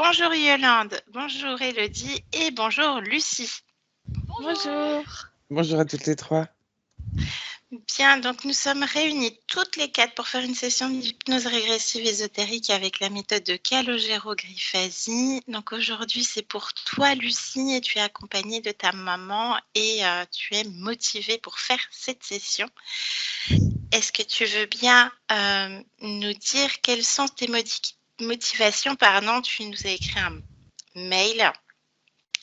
Bonjour Yolande, bonjour Elodie et bonjour Lucie. Bonjour. Bonjour à toutes les trois. Bien, donc nous sommes réunis toutes les quatre pour faire une session d'hypnose régressive ésotérique avec la méthode de Calogero Grifasi. Donc aujourd'hui c'est pour toi Lucie et tu es accompagnée de ta maman et tu es motivée pour faire cette session. Est-ce que tu veux bien nous dire quelles sont tes motivations? Tu nous as écrit un mail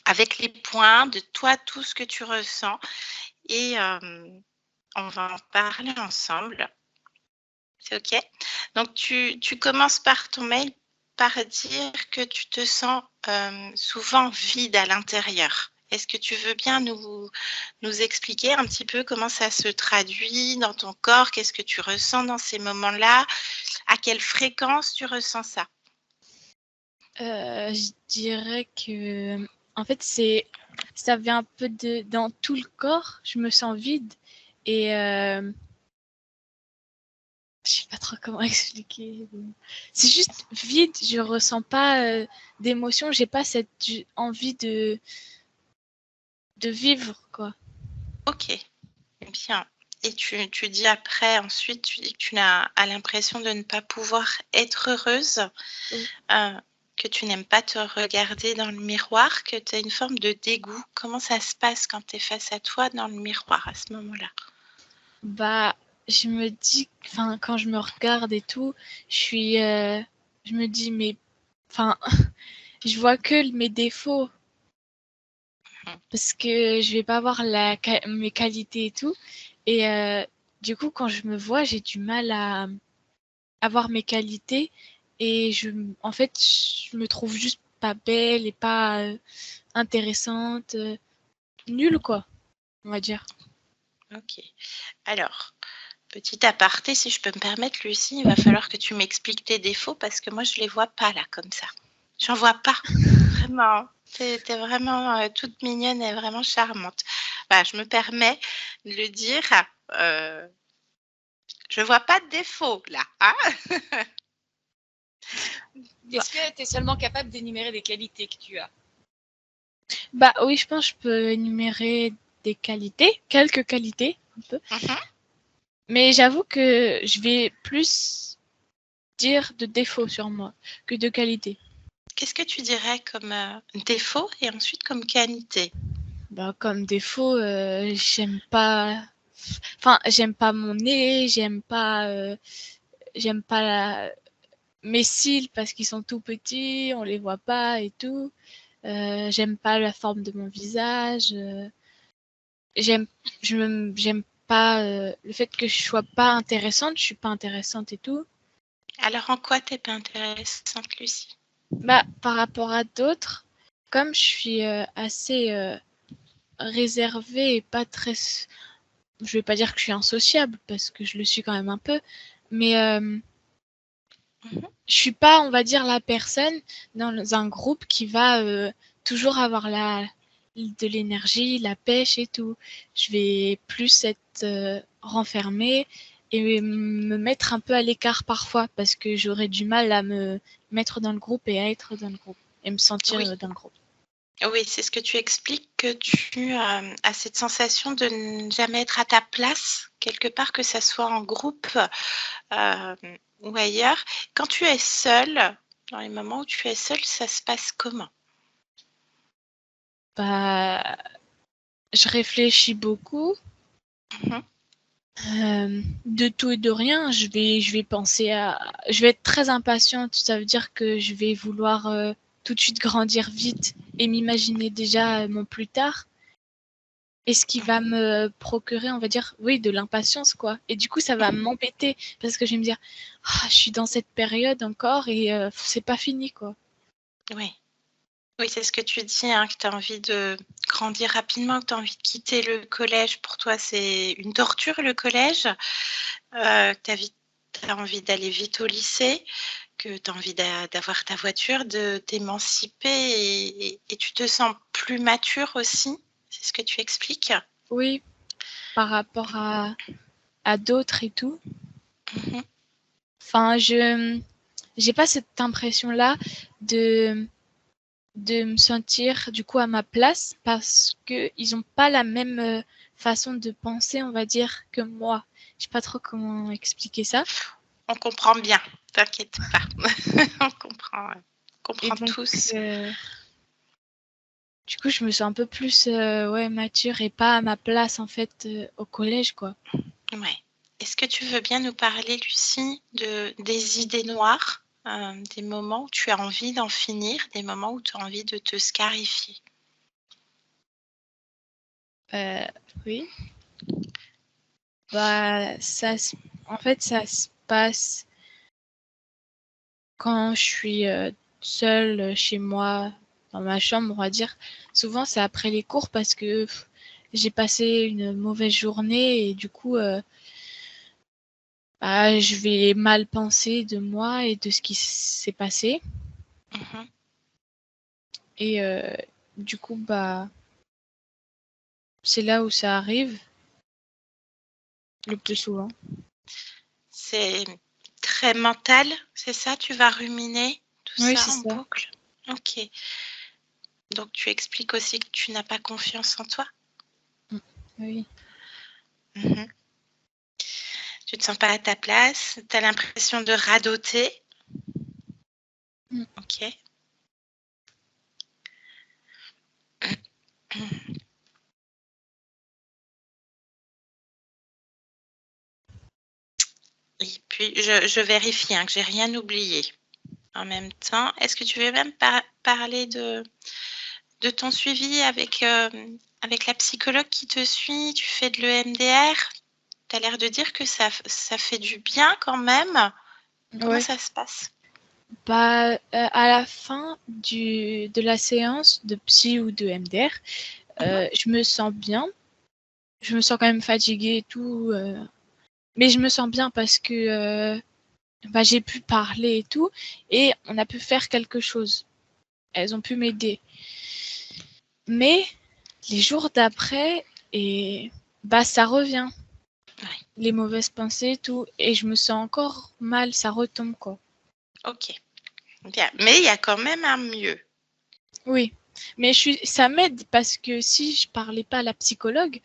avec les points de toi, tout ce que tu ressens et on va en parler ensemble. C'est OK? Donc tu commences par ton mail par dire que tu te sens souvent vide à l'intérieur. Est-ce que tu veux bien nous expliquer un petit peu comment ça se traduit dans ton corps? Qu'est-ce que tu ressens dans ces moments-là? À quelle fréquence tu ressens ça? Je dirais que, en fait, ça vient un peu dans tout le corps. Je me sens vide et je sais pas trop comment expliquer. C'est juste vide. Je ressens pas d'émotion. J'ai pas cette envie de vivre, quoi. OK, bien. Et tu dis après, ensuite, tu dis que tu as l'impression de ne pas pouvoir être heureuse, Oui. que tu n'aimes pas te regarder dans le miroir, que tu as une forme de dégoût. Comment ça se passe quand tu es face à toi dans le miroir à ce moment-là? Bah, je me dis, enfin, quand je me regarde et tout, je me dis, mais, enfin, je vois que mes défauts. Parce que je vais pas voir mes qualités et tout. Et du coup, quand je me vois, j'ai du mal à voir mes qualités. Et en fait, je me trouve juste pas belle et pas intéressante. Nulle, quoi, on va dire. OK. Alors, petit aparté, si je peux me permettre, Lucie, il va falloir que tu m'expliques tes défauts parce que moi, je les vois pas là, comme ça. J'en vois pas, vraiment. T'es vraiment toute mignonne et vraiment charmante. Voilà, je me permets de le dire. Je vois pas de défaut là. Hein? Est-ce que tu es seulement capable d'énumérer des qualités que tu as? Bah oui, je pense que je peux énumérer des qualités, quelques qualités, un peu. Mais j'avoue que je vais plus dire de défauts sur moi que de qualités. Qu'est-ce que tu dirais comme défaut et ensuite comme qualité? Bah, comme défaut, j'aime pas. Enfin, j'aime pas mon nez, j'aime pas mes cils parce qu'ils sont tout petits, on les voit pas et tout. J'aime pas la forme de mon visage. J'aime, j'aime pas le fait que je sois pas intéressante. Je suis pas intéressante et tout. Alors en quoi t'es pas intéressante, Lucie? Bah, par rapport à d'autres, comme je suis assez réservée et pas très, je vais pas dire que je suis insociable parce que je le suis quand même un peu, mais je suis pas, on va dire, la personne dans un groupe qui va toujours avoir de l'énergie, la pêche et tout. Je vais plus être renfermée et me mettre un peu à l'écart parfois parce que j'aurais du mal à me mettre dans le groupe et à être dans le groupe et me sentir dans le groupe. Oui, c'est ce que tu expliques, que tu as cette sensation de ne jamais être à ta place, quelque part, que ça soit en groupe ou ailleurs. Quand tu es seule, dans les moments où tu es seule, ça se passe comment? Bah, je réfléchis beaucoup. De tout et de rien, je vais penser je vais être très impatiente. Ça veut dire que je vais vouloir tout de suite grandir vite et m'imaginer déjà mon plus tard. Et ce qui va me procurer, on va dire, oui, de l'impatience, quoi. Et du coup, ça va m'embêter parce que je vais me dire, je suis dans cette période encore et c'est pas fini, quoi. Oui. Oui, c'est ce que tu dis, hein, que tu as envie de grandir rapidement, que tu as envie de quitter le collège. Pour toi, c'est une torture, le collège. Tu as envie d'aller vite au lycée, que tu as envie d'avoir ta voiture, de t'émanciper et tu te sens plus mature aussi. C'est ce que tu expliques? Oui, par rapport à d'autres et tout. Enfin, j'ai pas cette impression-là de de me sentir du coup à ma place parce qu'ils n'ont pas la même façon de penser, on va dire, que moi. Je sais pas trop comment expliquer ça. On comprend bien, t'inquiète pas. On Et comprend donc, tous. du coup, je me sens un peu plus mature et pas à ma place en fait au collège, quoi. Ouais. Est-ce que tu veux bien nous parler, Lucie, des idées noires, des moments où tu as envie d'en finir, des moments où tu as envie de te scarifier? Oui. Bah, en fait, ça se passe quand je suis seule chez moi, dans ma chambre, on va dire. Souvent, c'est après les cours parce que j'ai passé une mauvaise journée et du coup, je vais mal penser de moi et de ce qui s'est passé. Mhm. Et du coup, c'est là où ça arrive le plus souvent. C'est très mental, c'est ça? Tu vas ruminer tout Oui, ça c'est en ça. boucle? Ok. Donc, tu expliques aussi que tu n'as pas confiance en toi? Oui. Mhm. Tu te sens pas à ta place? Tu as l'impression de radoter? Ok. Et puis, je vérifie que j'ai rien oublié. En même temps, est-ce que tu veux même parler de ton suivi avec la psychologue qui te suit? Tu fais de l'EMDR? Tu as l'air de dire que ça fait du bien quand même. Comment Ouais. ça se passe? À la fin de la séance de psy ou de MDR, je me sens bien. Je me sens quand même fatiguée et tout, mais je me sens bien parce que j'ai pu parler et tout, et on a pu faire quelque chose. Elles ont pu m'aider. Mais les jours d'après, et ça revient. Ouais. Les mauvaises pensées et tout, et je me sens encore mal, ça retombe quoi. Ok. Bien. Mais il y a quand même un mieux. Oui, mais ça m'aide parce que si je parlais pas à la psychologue,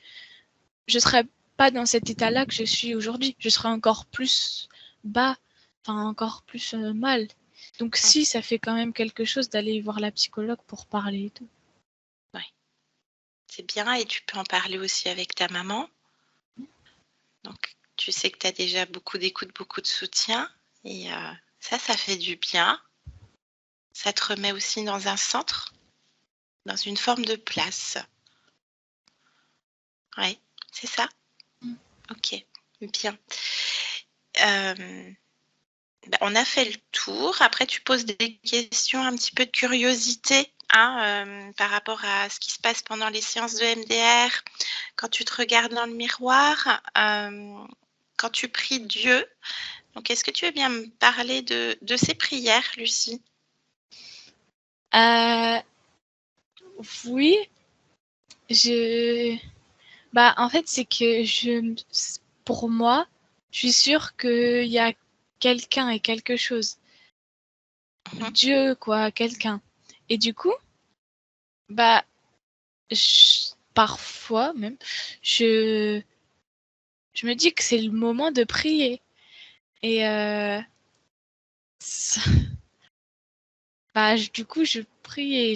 je serais pas dans cet état-là que je suis aujourd'hui. Je serais encore plus bas, enfin encore plus mal. Donc si ça fait quand même quelque chose d'aller voir la psychologue pour parler et tout. Ouais. C'est bien, et tu peux en parler aussi avec ta maman. Donc, tu sais que tu as déjà beaucoup d'écoute, beaucoup de soutien, et ça fait du bien. Ça te remet aussi dans un centre, dans une forme de place. Oui, c'est ça? Ok, bien. On a fait le tour. Après, tu poses des questions, un petit peu de curiosité par rapport à ce qui se passe pendant les séances de MDR, quand tu te regardes dans le miroir, quand tu pries Dieu. Donc, est-ce que tu veux bien me parler de ces prières, Lucie? Oui, en fait, c'est que pour moi, je suis sûre qu'il y a quelqu'un et quelque chose. Dieu, quoi, quelqu'un. Et du coup, parfois même, je, je me dis que c'est le moment de prier. Et du coup, je prie et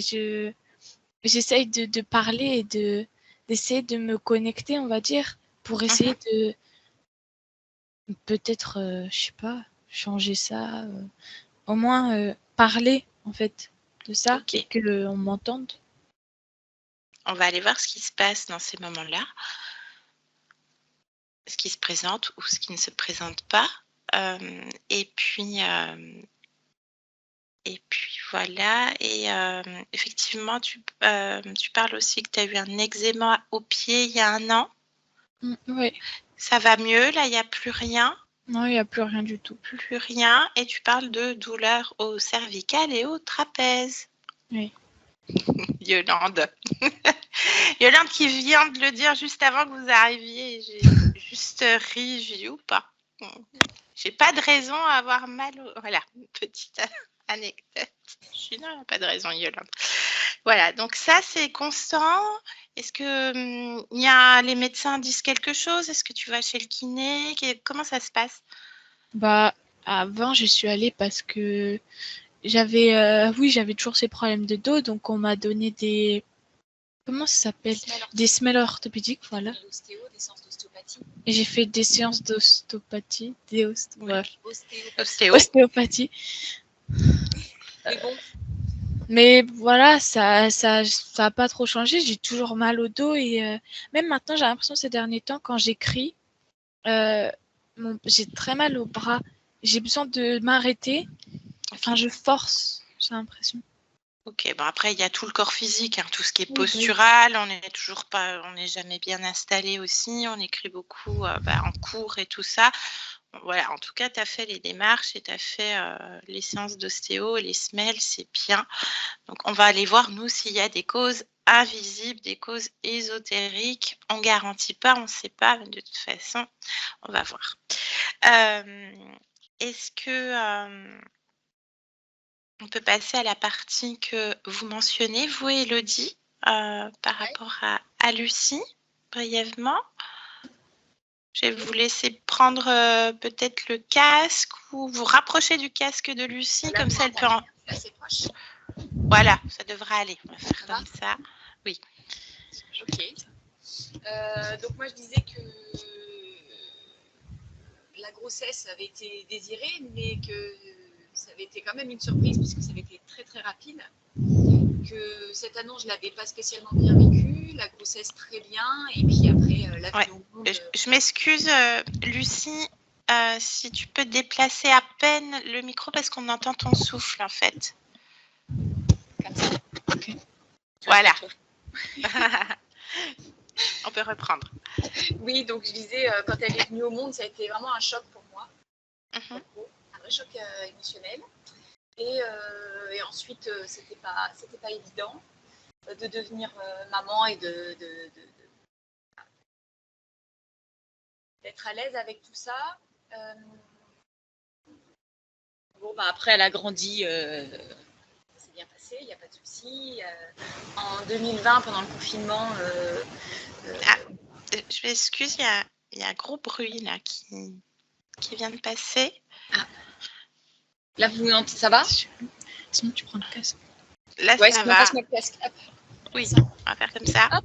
j'essaye de parler et d'essayer de me connecter, on va dire, pour essayer de peut-être, je sais pas, changer ça. Au moins parler, en fait, de ça et Ok, qu'on m'entende. on va aller voir ce qui se passe dans ces moments-là, ce qui se présente ou ce qui ne se présente pas. Et puis voilà, et effectivement, tu parles aussi que tu as eu un eczéma au pied il y a 1 an. Oui. Ça va mieux, là, il y a plus rien? Non, il y a plus rien du tout. Plus rien, et tu parles de douleurs au cervical et au trapèze. Oui. Yolande. Yolande qui vient de le dire juste avant que vous arriviez, et j'ai juste ri, j'ai dit: «Ou pas, j'ai pas de raison à avoir mal au...» Voilà, une petite anecdote. Je dis: «Non, il y a pas de raison, Yolande». Voilà, donc ça, c'est constant. Est-ce que les médecins disent quelque chose? Est-ce que tu vas chez le kiné? Comment ça se passe? Bah, avant, je suis allée parce que j'avais toujours ces problèmes de dos, donc on m'a donné comment ça s'appelle? Des semelles orthopédiques, voilà. L'ostéo, des séances d'ostéopathie. Et j'ai fait des séances d'ostéopathie, Ouais. Ostéo. ostéopathie. Mais bon, Mais voilà, ça a pas trop changé. J'ai toujours mal au dos et même maintenant, j'ai l'impression ces derniers temps, quand j'écris, j'ai très mal au bras. J'ai besoin de m'arrêter. Enfin, je force, j'ai l'impression. Ok, bon après, il y a tout le corps physique, hein, tout ce qui est Oui, bah oui. postural, on n'est jamais bien installé aussi, on écrit beaucoup en cours et tout ça. Voilà, en tout cas, tu as fait les démarches et tu as fait les séances d'ostéo et les semelles, c'est bien. Donc, on va aller voir, nous, s'il y a des causes invisibles, des causes ésotériques. On ne garantit pas, on ne sait pas, mais de toute façon, on va voir. Est-ce que on peut passer à la partie que vous mentionnez, vous, Élodie, par rapport à Lucie, brièvement? Je vais vous laisser prendre peut-être le casque ou vous rapprocher du casque de Lucie, comme ça elle peut en... c'est assez proche. Voilà, ça devrait aller. On va faire Ça va comme ça. Oui. Ok. Donc moi je disais que la grossesse avait été désirée, mais que ça avait été quand même une surprise puisque ça avait été très très rapide. Que cette annonce je l'avais pas spécialement bien vécue, la grossesse très bien, et puis après la vie au monde. Je m'excuse, Lucie, si tu peux déplacer à peine le micro parce qu'on entend ton souffle en fait. Comme ça. Okay. Voilà. On peut reprendre. Oui, donc je disais, quand elle est venue au monde, ça a été vraiment un choc pour moi. Un vrai choc émotionnel. Et ensuite, c'était pas évident de devenir maman et d'être à l'aise avec tout ça. Bon, bah après, elle a grandi, c'est bien passé, il n'y a pas de souci. En 2020, pendant le confinement. Je m'excuse, il y a un gros bruit là qui vient de passer. Ah. Là, ça va? Sinon, tu prends le casque. Là, ouais, ça va. Passe-moi le casque. Hop. Oui, on va faire comme ça. Hop.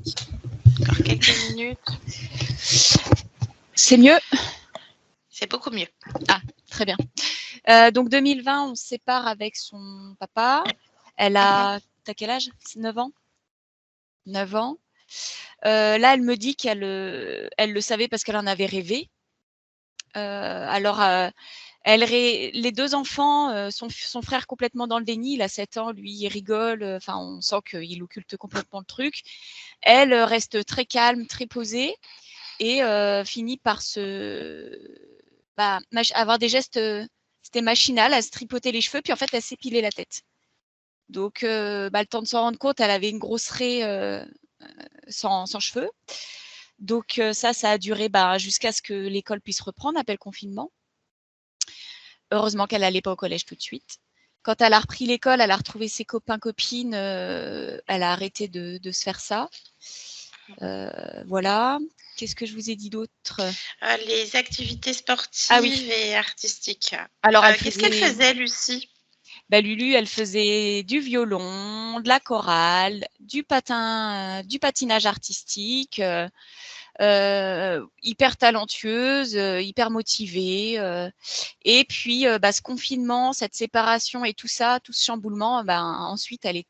Encore quelques minutes. C'est mieux? C'est beaucoup mieux. Ah, très bien. Donc 2020, on se sépare avec son papa. Elle a, t'as quel âge? 9 ans? 9 ans. Là, elle me dit qu'elle le savait parce qu'elle en avait rêvé. Alors, les deux enfants, son frère complètement dans le déni, il a 7 ans, lui, il rigole. Enfin, on sent qu'il occulte complètement le truc. Elle reste très calme, très posée et finit par avoir des gestes, c'était machinal, à se tripoter les cheveux, puis en fait, elle s'épilait la tête. Donc, le temps de s'en rendre compte, elle avait une grosse raie sans cheveux. Donc, ça a duré jusqu'à ce que l'école puisse reprendre après le confinement. Heureusement qu'elle n'allait pas au collège tout de suite. Quand elle a repris l'école, elle a retrouvé ses copains, copines, elle a arrêté de se faire ça. Voilà. Qu'est-ce que je vous ai dit d'autre? Les activités sportives et artistiques. Alors, qu'est-ce qu'elle faisait, Lucie? Lulu, elle faisait du violon, de la chorale, du patinage artistique, hyper talentueuse, hyper motivée. Et puis, ce confinement, cette séparation et tout ça, tout ce chamboulement, ensuite, elle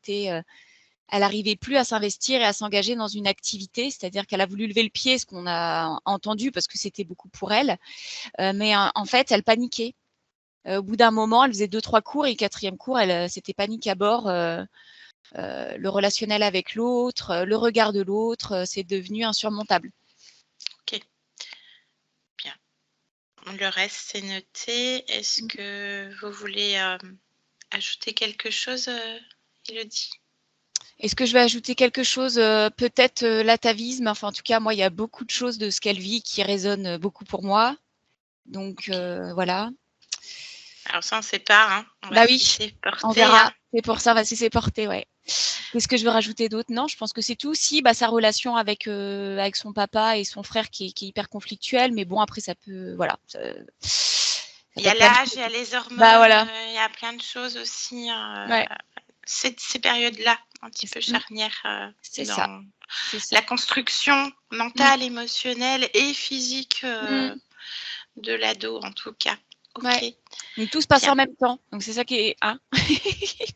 n'arrivait plus à s'investir et à s'engager dans une activité, c'est-à-dire qu'elle a voulu lever le pied, ce qu'on a entendu parce que c'était beaucoup pour elle, mais en fait, elle paniquait. Au bout d'un moment, elle faisait 2-3 cours et le 4e cours, c'était panique à bord. Le relationnel avec l'autre, le regard de l'autre, c'est devenu insurmontable. Ok. Bien. Le reste, c'est noté. Est-ce que vous voulez ajouter quelque chose, Élodie? Est-ce que je vais ajouter quelque chose? Peut-être l'atavisme. Enfin, en tout cas, moi, il y a beaucoup de choses de ce qu'elle vit qui résonnent beaucoup pour moi. Donc, voilà. Alors ça, on ne sait pas. Hein. On va se laisser porter. On verra. Hein. C'est pour ça, si c'est porté, ouais. Qu'est-ce que je veux rajouter d'autre? Non, je pense que c'est tout. Si, sa relation avec son papa et son frère qui est hyper conflictuelle, mais bon, après, ça peut, voilà. Il y a l'âge, il y a les hormones, voilà. il y a plein de choses aussi. Ouais. Ces périodes-là, un petit peu charnières C'est dans ça. C'est ça. la construction mentale, émotionnelle et physique de l'ado, en tout cas. Ok. Ouais. Donc, tout se passe en même temps. Donc, c'est ça qui est... Hein.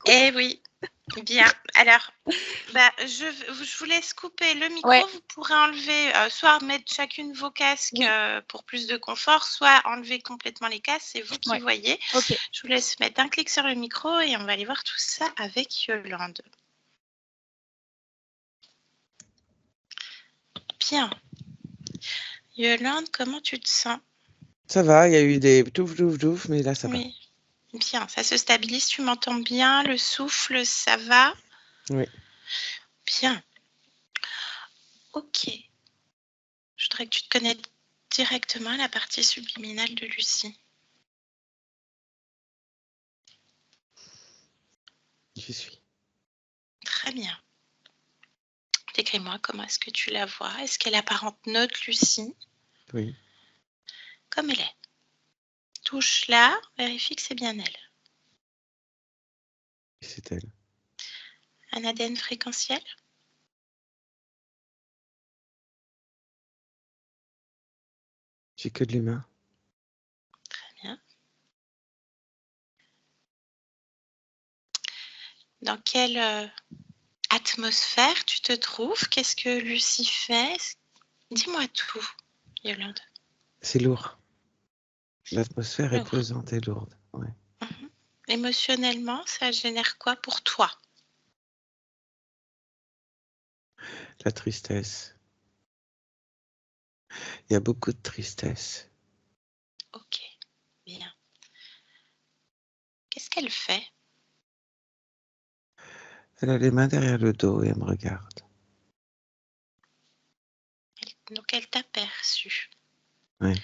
Eh oui. Bien. Alors, je vous laisse couper le micro. Ouais. Vous pourrez enlever, soit mettre chacune vos casques pour plus de confort, soit enlever complètement les casques. C'est vous qui voyez. Ok. Je vous laisse mettre un clic sur le micro et on va aller voir tout ça avec Yolande. Bien. Yolande, comment tu te sens? Ça va, il y a eu des touf, mais là, ça va. Oui. Bien, ça se stabilise. Tu m'entends bien? Le souffle, ça va? Oui. Bien. Ok. Je voudrais que tu te connectes directement à la partie subliminale de Lucie. J'y suis. Très bien. Décris-moi comment est-ce que tu la vois. Est-ce qu'elle apparente notre Lucie? Oui. Comme elle est. Touche là, vérifie que c'est bien elle. C'est elle. Un ADN fréquentiel? J'ai que de l'humain. Très bien. Dans quelle atmosphère tu te trouves? Qu'est-ce que Lucie fait? Dis-moi tout, Yolande. C'est lourd. L'atmosphère est Lourd. pesante et lourde. Ouais. Émotionnellement, ça génère quoi pour toi? La tristesse. Il y a beaucoup de tristesse. Ok, bien. Qu'est-ce qu'elle fait? Elle a les mains derrière le dos et elle me regarde. Donc elle t'a perçu. Oui.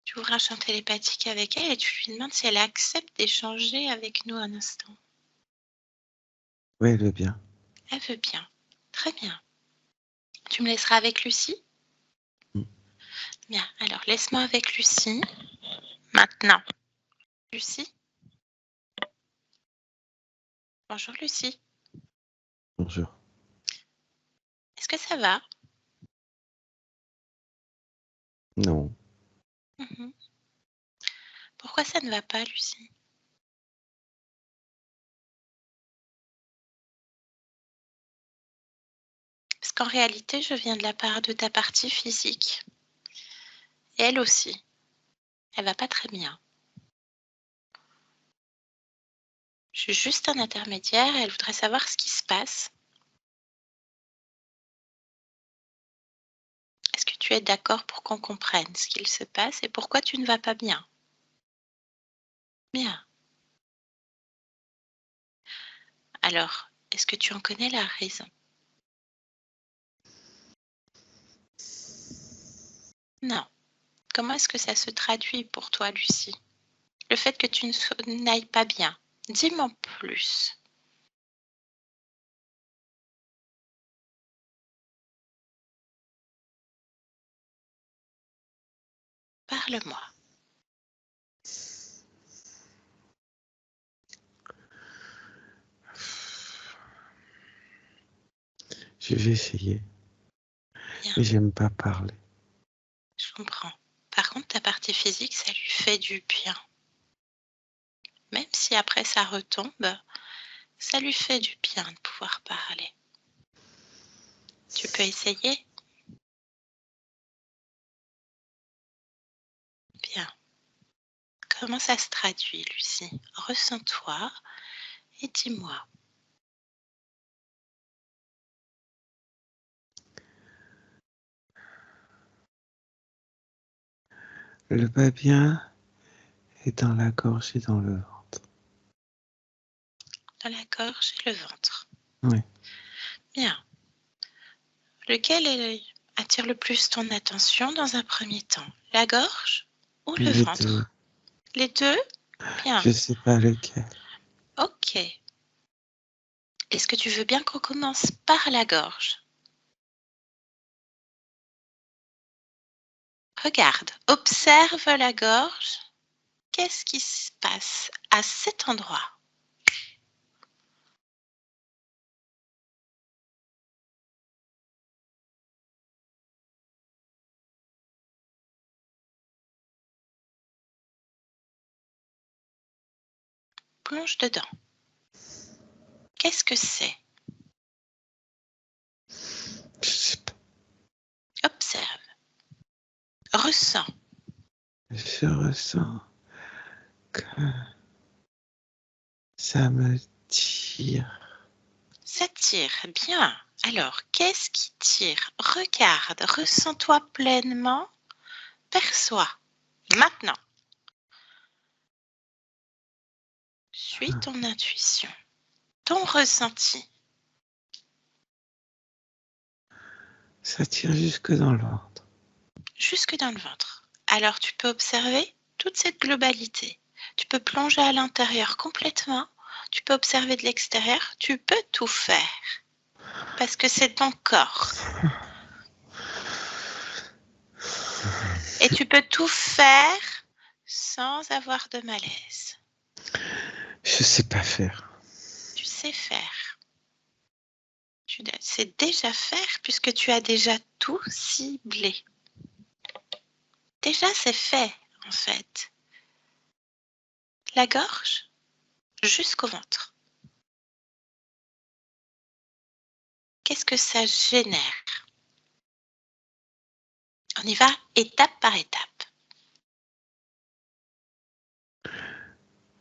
Tu ouvres un champ télépathique avec elle et tu lui demandes si elle accepte d'échanger avec nous un instant. Oui, elle veut bien. Elle veut bien. Très bien. Tu me laisseras avec Lucie? Bien, alors laisse-moi avec Lucie. Maintenant. Lucie? Bonjour Lucie. Bonjour. Est-ce que ça va? Non. Pourquoi ça ne va pas, Lucie? Parce qu'en réalité, je viens de la part de ta partie physique. Et elle aussi. Elle va pas très bien. Je suis juste un intermédiaire et elle voudrait savoir ce qui se passe. Est-ce que tu es d'accord pour qu'on comprenne ce qu'il se passe et pourquoi tu ne vas pas bien? Bien. Alors, est-ce que tu en connais la raison? Non. Comment est-ce que ça se traduit pour toi, Lucie? Le fait que tu n'ailles pas bien. Dis-moi plus. Parle-moi. Je vais essayer. Bien. Mais j'aime pas parler. Je comprends. Par contre, ta partie physique, ça lui fait du bien. Même si après ça retombe, ça lui fait du bien de pouvoir parler. Tu peux essayer? Bien. Comment ça se traduit, Lucie? Ressens-toi et dis-moi. Le pas bien est dans la gorge et dans le ventre. Dans la gorge et le ventre. Oui. Bien. Lequel attire le plus ton attention dans un premier temps? La gorge ou le Les ventre? deux. Les deux? Bien. Je sais pas lequel. Ok. Est-ce que tu veux bien qu'on commence par la gorge? Regarde, observe la gorge. Qu'est-ce qui se passe à cet endroit? Plonge dedans. Qu'est-ce que c'est? Je sais pas. Observe. Ressens. Je ressens que ça me tire. Ça tire, bien. Alors, qu'est-ce qui tire? Regarde, ressens-toi pleinement, perçois. Maintenant, suis ton intuition, ton ressenti. Ça tire jusque dans le ventre. Jusque dans le ventre. Alors, tu peux observer toute cette globalité. Tu peux plonger à l'intérieur complètement. Tu peux observer de l'extérieur. Tu peux tout faire. Parce que c'est ton corps. Et tu peux tout faire sans avoir de malaise. Je sais pas faire. Tu sais faire. Tu sais déjà faire puisque tu as déjà tout ciblé. Déjà, c'est fait, en fait. La gorge jusqu'au ventre. Qu'est-ce que ça génère? On y va étape par étape.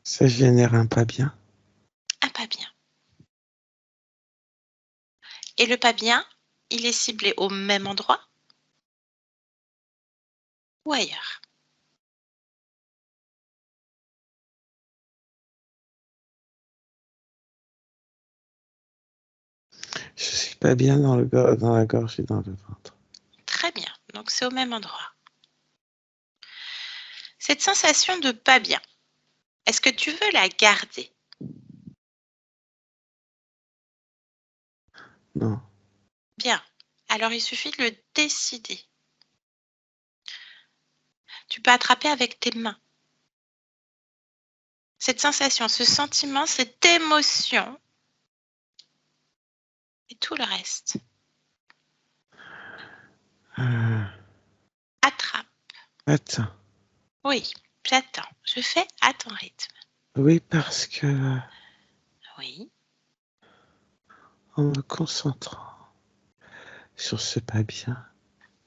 Ça génère un pas bien. Un pas bien. Et le pas bien, il est ciblé au même endroit ou ailleurs? Je suis pas bien dans la gorge et dans le ventre. Très bien, donc c'est au même endroit. Cette sensation de pas bien, est-ce que tu veux la garder? Non. Bien, alors il suffit de le décider. Tu peux attraper avec tes mains. Cette sensation, ce sentiment, cette émotion et tout le reste. Attrape. Attends. Oui, j'attends. Je fais à ton rythme. Oui, parce que Oui, en me concentrant sur ce pas bien,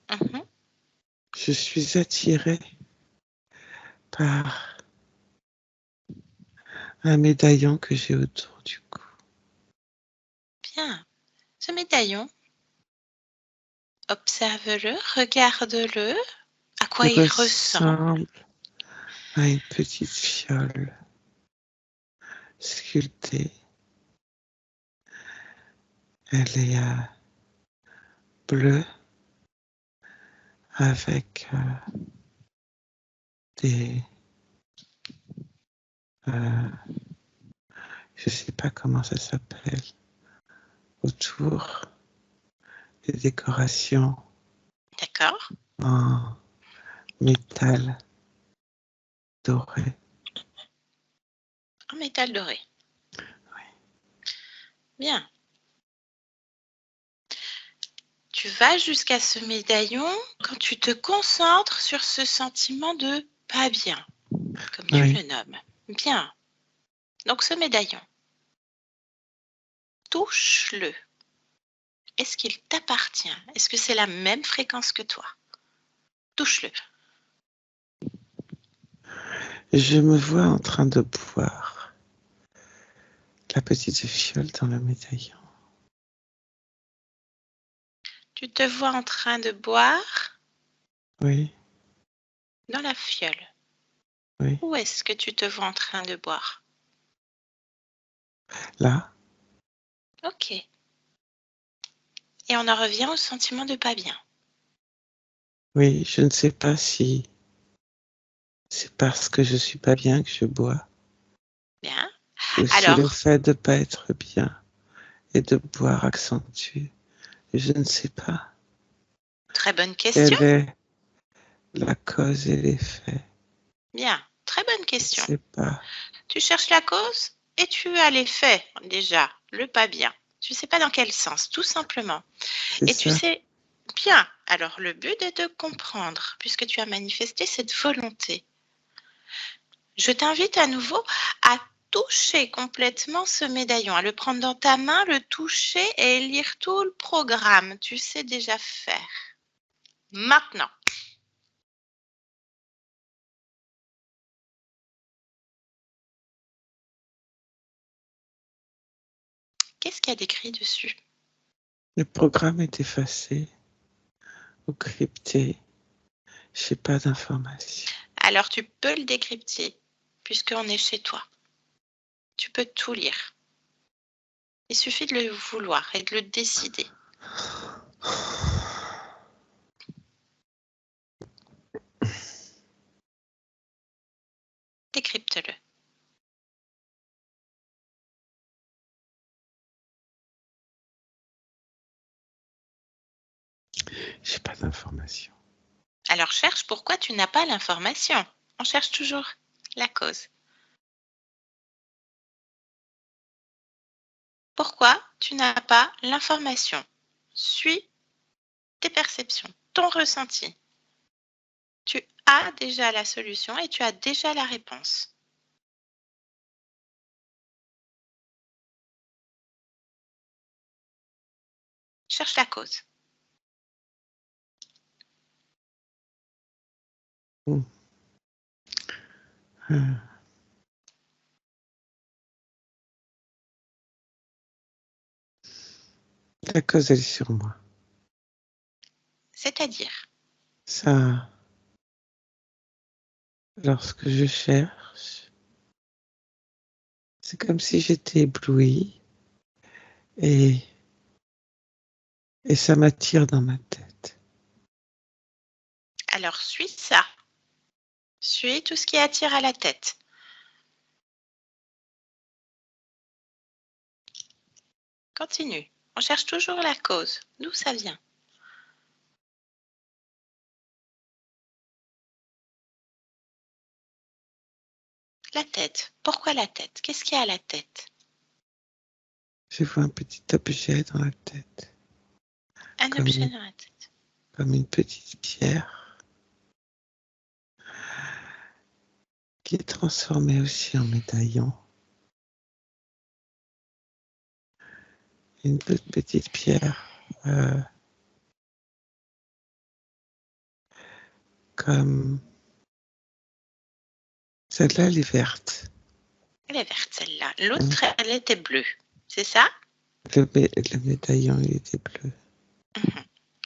mhm, je suis attiré par un médaillon que j'ai autour du cou. bien. Ce médaillon, observe-le, regarde-le. À quoi Il il ressemble? ressemble à une petite fiole sculptée. Elle est bleue avec des... je sais pas comment ça s'appelle. Autour des décorations D'accord. en métal doré. En métal doré. Bien. Tu vas jusqu'à ce médaillon quand tu te concentres sur ce sentiment de pas bien, comme tu Oui. le nommes. Bien. Donc ce médaillon, touche-le. Est-ce qu'il t'appartient? Est-ce que c'est la même fréquence que toi? Touche-le. Je me vois en train de boire la petite fiole dans le médaillon. Tu te vois en train de boire Oui, dans la fiole. oui. Où est-ce que tu te vois en train de boire? Là, Ok. Et on en revient au sentiment de pas bien. oui, je ne sais pas si c'est parce que je suis pas bien que je bois. Bien. Ou si le Alors, fait de ne pas être bien et de boire accentue, je ne sais pas. très bonne question. Quelle est la cause et l'effet? Bien, très bonne Je ne question. sais pas. Tu cherches la cause et tu as l'effet déjà, le pas bien. Tu ne sais pas dans quel sens, tout simplement. C'est Et tu ça. sais bien, alors le but est de comprendre, puisque tu as manifesté cette volonté. Je t'invite à nouveau à toucher complètement ce médaillon, à le prendre dans ta main, le toucher et lire tout le programme. Tu sais déjà faire. Maintenant, qu'est-ce qu'il y a d'écrit dessus? Le programme est effacé ou crypté. Je n'ai pas d'informations. Alors tu peux le décrypter, puisqu'on est chez toi. Tu peux tout lire. Il suffit de le vouloir et de le décider. Décrypte-le. Je n'ai pas d'informations. Alors cherche pourquoi tu n'as pas l'information. On cherche toujours la cause. Pourquoi tu n'as pas l'information? Suis tes perceptions, ton ressenti. Tu as déjà la solution et tu as déjà la réponse. Cherche la cause. La cause, elle est sur moi. C'est-à-dire, Ça, lorsque je cherche, c'est comme si j'étais éblouie et ça m'attire dans ma tête. alors suis ça. Suis tout ce qui attire à la tête. Continue. On cherche toujours la cause. D'où ça vient? La tête. Pourquoi la tête? Qu'est-ce qu'il y a à la tête? Je vois un petit objet dans la tête, Un objet dans la tête. comme une petite pierre qui est transformée aussi en médaillon. Une toute petite pierre comme celle-là, elle est verte. Elle est verte celle-là. L'autre, elle était bleue. C'est ça? Le médaillon, il était bleu.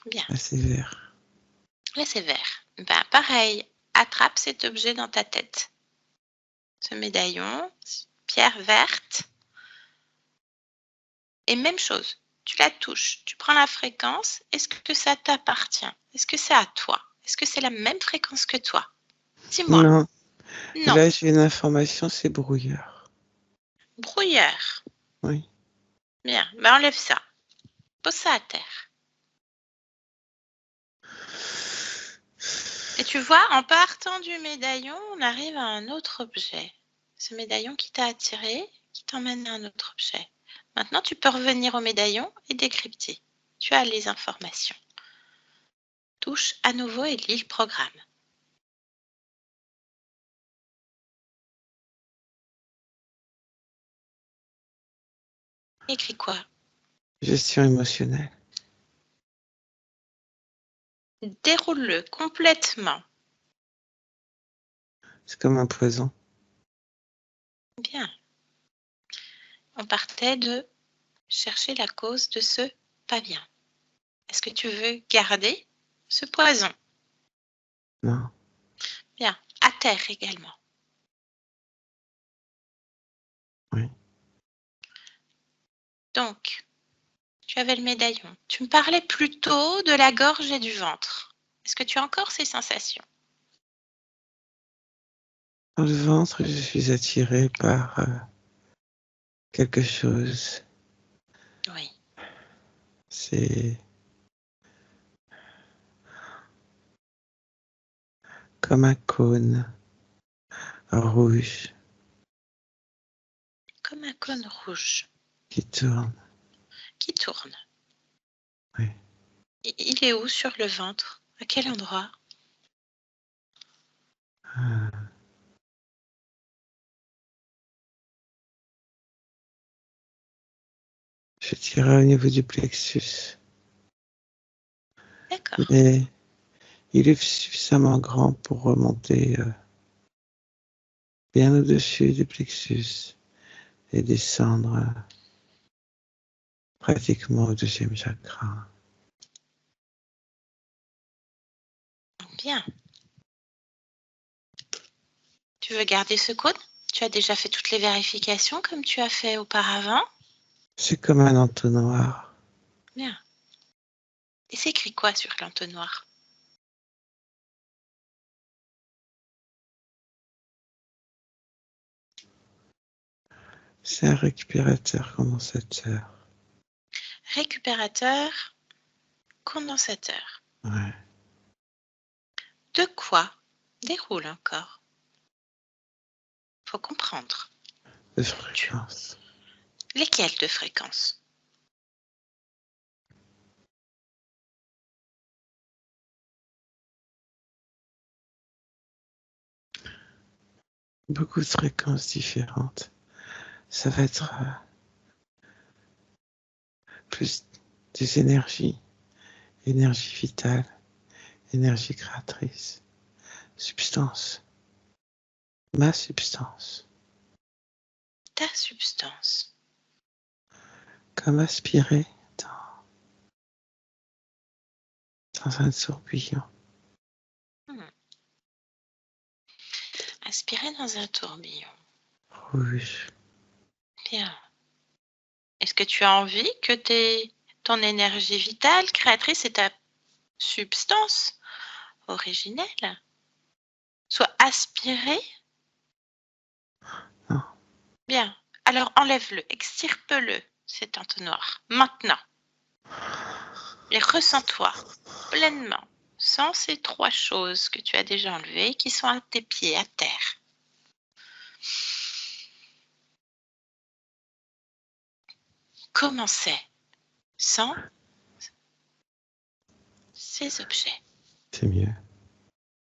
Bien. Là, c'est vert. Là, c'est vert. Ben, pareil, attrape cet objet dans ta tête. Ce médaillon, pierre verte. Et même chose, tu la touches, tu prends la fréquence. Est-ce que ça t'appartient? Est-ce que c'est à toi? Est-ce que c'est la même fréquence que toi? Dis-moi. Non. Non. Là, j'ai une information, c'est brouillard. Brouilleur. Oui. Bien, ben enlève ça. Pose ça à terre. Et tu vois, en partant du médaillon, on arrive à un autre objet. Ce médaillon qui t'a attiré, qui t'emmène à un autre objet. Maintenant, tu peux revenir au médaillon et décrypter. Tu as les informations. Touche à nouveau et lis le programme. Écris quoi? Gestion émotionnelle. Déroule-le complètement. C'est comme un poison. Bien. On partait de chercher la cause de ce pas bien. Est-ce que tu veux garder ce poison? Non. Bien. À terre également. Oui. Donc, tu avais le médaillon. Tu me parlais plutôt de la gorge et du ventre. Est-ce que tu as encore ces sensations? Dans le ventre, je suis attirée par quelque chose. Oui. C'est comme un cône rouge Comme un cône rouge qui tourne. qui tourne. Oui. Il est où sur le ventre? À quel endroit? Ah. Je dirais au niveau du plexus. D'accord. Mais il est suffisamment grand pour remonter bien au-dessus du plexus et descendre pratiquement au deuxième chakra. Bien. Tu veux garder ce cône? Tu as déjà fait toutes les vérifications comme tu as fait auparavant? C'est comme un entonnoir. Bien. Et c'est écrit quoi sur l'entonnoir? C'est un récupérateur condensateur. Récupérateur, condensateur. Ouais. De quoi? Déroule encore. Faut comprendre. De fréquence. Lesquelles de fréquence? Beaucoup de fréquences différentes. Ça va être plus des énergies. Énergie vitale, énergie créatrice, substance, ma substance, Ta substance. comme aspiré dans un tourbillon. Aspirer dans un tourbillon. Rouge. Bien. Est-ce que tu as envie que ton énergie vitale, créatrice et ta substance originelle soient aspirées? Non. Bien. Alors enlève-le, extirpe-le, cet entonnoir, maintenant. Et ressens-toi pleinement, sans ces 3 choses que tu as déjà enlevées, qui sont à tes pieds, à terre. Comment c'est sans ces objets? C'est mieux.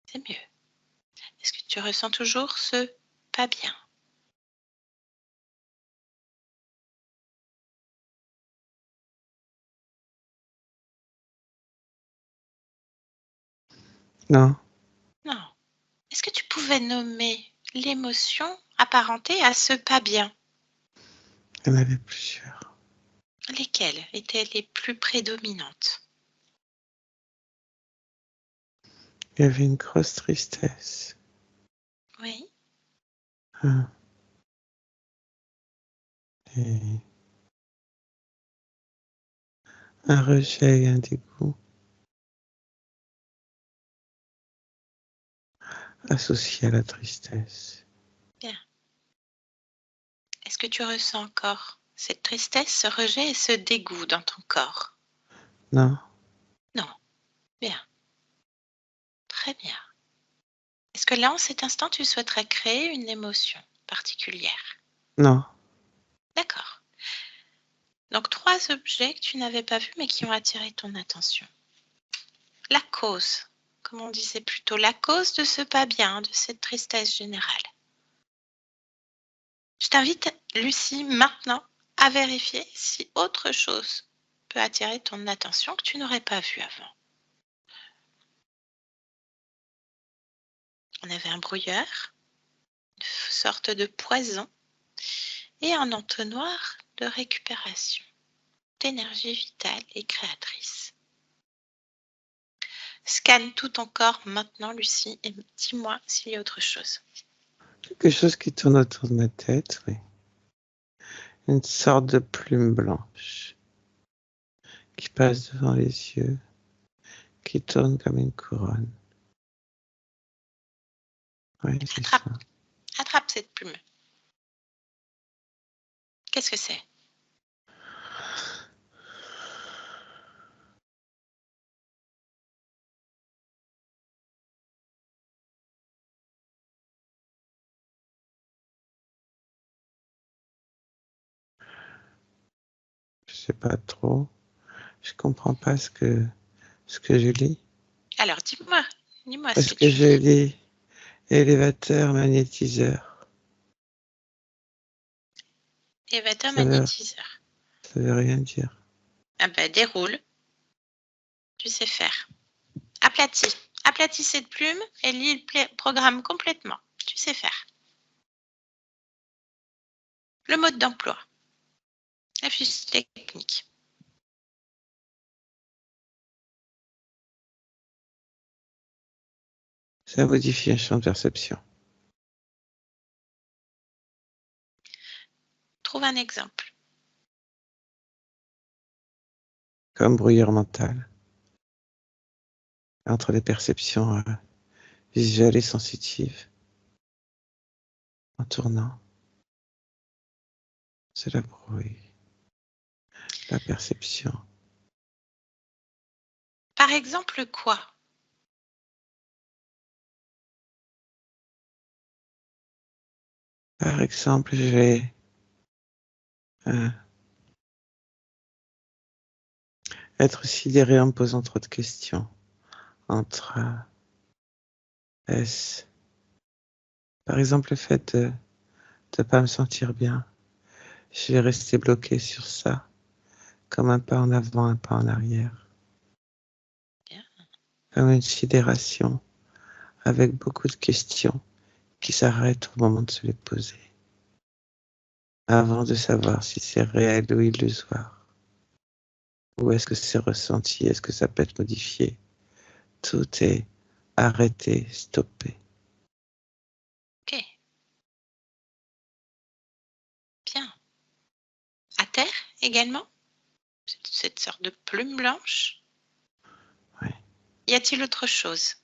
C'est mieux. Est-ce que tu ressens toujours ce pas bien? Non, Non. Est-ce que tu pouvais nommer l'émotion apparentée à ce pas bien? il y en avait plusieurs. Lesquelles étaient les plus prédominantes? Il y avait une grosse tristesse, Oui. hein, et un rejet et un dégoût associés à la tristesse. Bien. Est-ce que tu ressens encore cette tristesse, ce rejet et ce dégoût dans ton corps? Non, Non. Bien. Très bien. Est-ce que là, en cet instant, tu souhaiterais créer une émotion particulière? non, D'accord. Donc, 3 objets que tu n'avais pas vus mais qui ont attiré ton attention. La cause, comme on disait plus tôt, la cause de ce pas bien, de cette tristesse générale. Je t'invite, Lucie, maintenant à vérifier si autre chose peut attirer ton attention que tu n'aurais pas vu avant. On avait un brouilleur, une sorte de poison et un entonnoir de récupération, d'énergie vitale et créatrice. Scanne tout ton corps maintenant, Lucie, et dis-moi s'il y a autre chose. quelque chose qui tourne autour de ma tête, oui. Une sorte de plume blanche qui passe devant les yeux, qui tourne comme une couronne. Oui, c'est ça. Attrape cette plume. Qu'est-ce que c'est? Je sais pas trop. Je comprends pas ce que je lis. Alors, dis-moi ce Parce que que tu je lis. lis élévateur magnétiseur. Élévateur Ça veut, magnétiseur. ça veut rien dire. Ah ben, déroule. Tu sais faire. Aplatis. Aplatis cette plume et lis le programme complètement. Tu sais faire. Le mode d'emploi. La fiche technique. Ça modifie un champ de perception. Trouve un exemple. Comme brouillard mental. Entre les perceptions visuelles et sensitives. En tournant. C'est la brouille. La perception. Par exemple, quoi? Par exemple, je vais être sidéré en me posant trop de questions. Entre est-ce, par exemple, le fait de ne pas me sentir bien, je vais rester bloqué sur ça, comme un pas en avant, un pas en arrière. Bien. Comme une sidération, avec beaucoup de questions qui s'arrêtent au moment de se les poser, avant de savoir si c'est réel ou illusoire. Ou est-ce que c'est ressenti, est-ce que ça peut être modifié. Tout est arrêté, stoppé. Ok. Bien. À terre également? Cette sorte de plume blanche? Oui. Y a-t-il autre chose?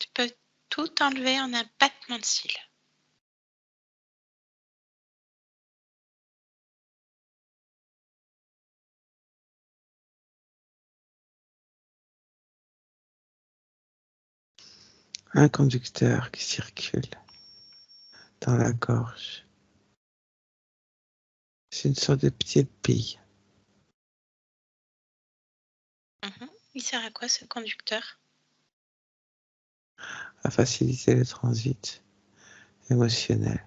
Tu peux tout enlever en un battement de cils. Un conducteur qui circule dans la gorge. C'est une sorte de petite bille. Il sert à quoi ce conducteur? À faciliter le transit émotionnel.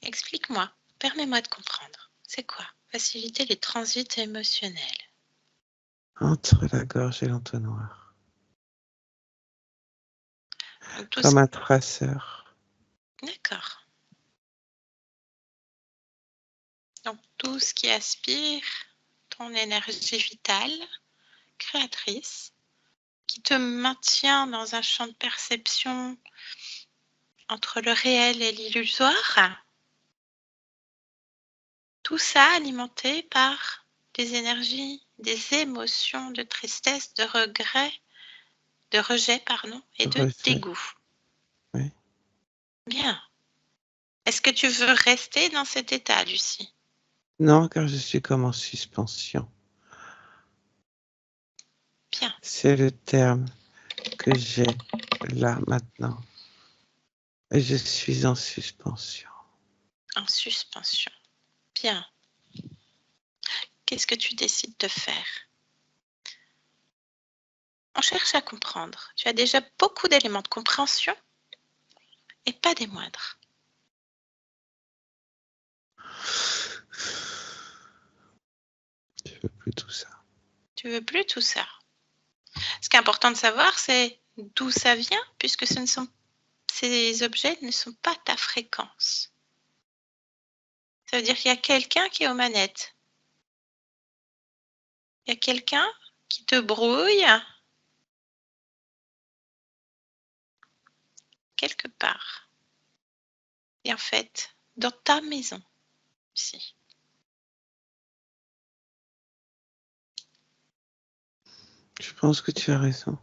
Explique-moi, permets-moi de comprendre. C'est quoi? Faciliter les transits émotionnels. Entre la gorge et l'entonnoir. Donc, tout ce... Comme un traceur. D'accord. Donc tout ce qui aspire ton énergie vitale, créatrice, qui te maintient dans un champ de perception entre le réel et l'illusoire. Tout ça alimenté par des énergies, des émotions de tristesse, de regret, de rejet, pardon, et de Rejet. dégoût. Oui. Bien. Est-ce que tu veux rester dans cet état, Lucie? Non, car je suis comme en suspension. Bien. C'est le terme que j'ai là maintenant. Et je suis en suspension. En suspension. Bien. Qu'est-ce que tu décides de faire? On cherche à comprendre. Tu as déjà beaucoup d'éléments de compréhension et pas des moindres. Je veux plus tout ça. Tu veux plus tout ça. Ce qui est important de savoir, c'est d'où ça vient, puisque ces objets ne sont pas ta fréquence. Ça veut dire qu'il y a quelqu'un qui est aux manettes. Il y a quelqu'un qui te brouille quelque part. Et en fait, dans ta maison, ici. Je pense que tu as raison.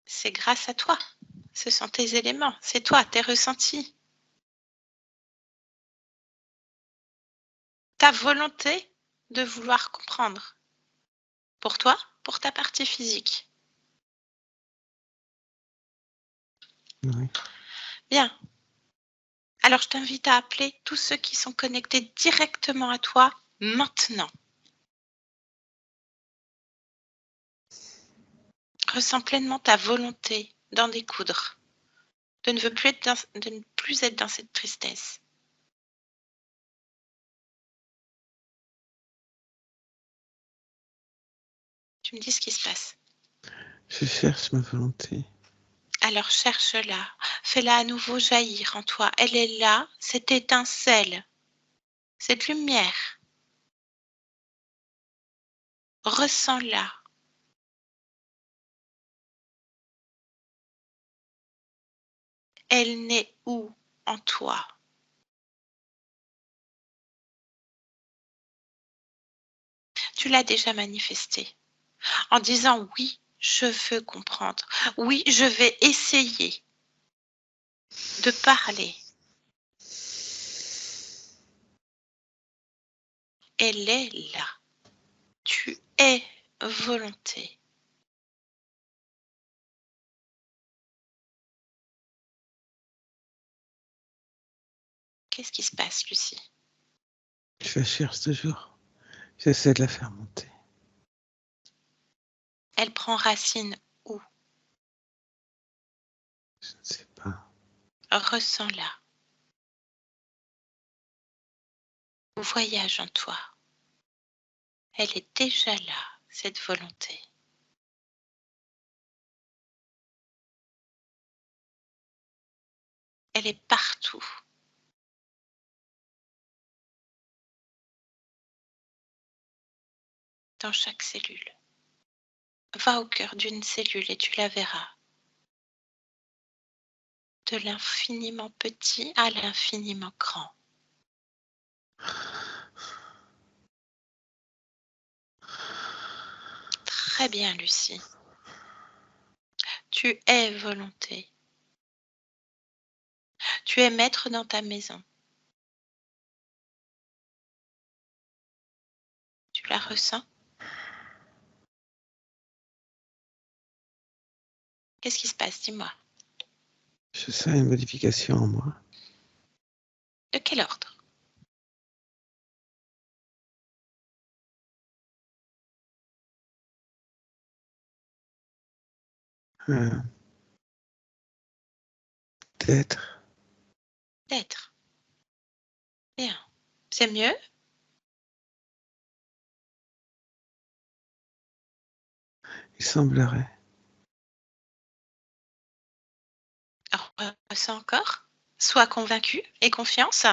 C'est grâce à toi. Ce sont tes éléments, c'est toi, tes ressentis. Ta volonté de vouloir comprendre. Pour toi, pour ta partie physique. Oui. Bien. Alors, je t'invite à appeler tous ceux qui sont connectés directement à toi maintenant. Ressens pleinement ta volonté d'en découdre, de ne plus être dans cette tristesse. Tu me dis ce qui se passe. Je cherche ma volonté. Alors cherche-la, fais-la à nouveau jaillir en toi. Elle est là, cette étincelle, cette lumière. Ressens-la. Elle naît où en toi? Tu l'as déjà manifestée en disant oui, je veux comprendre. Oui, je vais essayer de parler. Elle est là. Tu es volonté. Qu'est-ce qui se passe, Lucie? Je la cherche toujours. J'essaie de la faire monter. Elle prend racine où? Je ne sais pas. Ressens-la. Voyage en toi. Elle est déjà là, cette volonté. Elle est partout. Dans chaque cellule. Va au cœur d'une cellule et tu la verras. De l'infiniment petit à l'infiniment grand. Très bien, Lucie. Tu es volonté. Tu es maître dans ta maison. Tu la ressens? Qu'est-ce qui se passe? Dis-moi. Je sens une modification en moi. De quel ordre? D'être. D'être. Bien. C'est mieux? Il semblerait. Alors, ressens encore. Sois convaincu et confiance.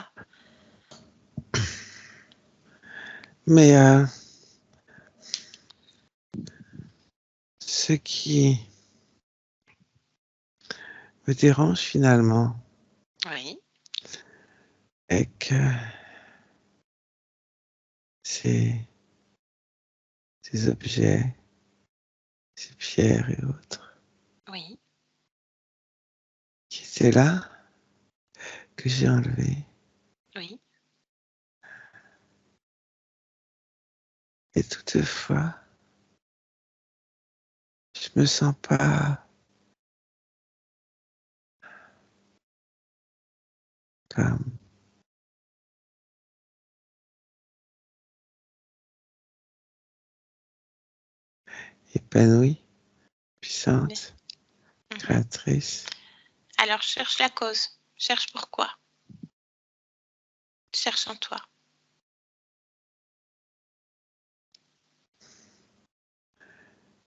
Mais ce qui me dérange finalement Oui. est que ces objets, ces pierres et autres Oui. qui étaient là, que j'ai enlevés. Oui. Et toutefois, je me sens pas comme épanouie, puissante, Mhm. créatrice. Alors, cherche la cause. Cherche pourquoi. Cherche en toi.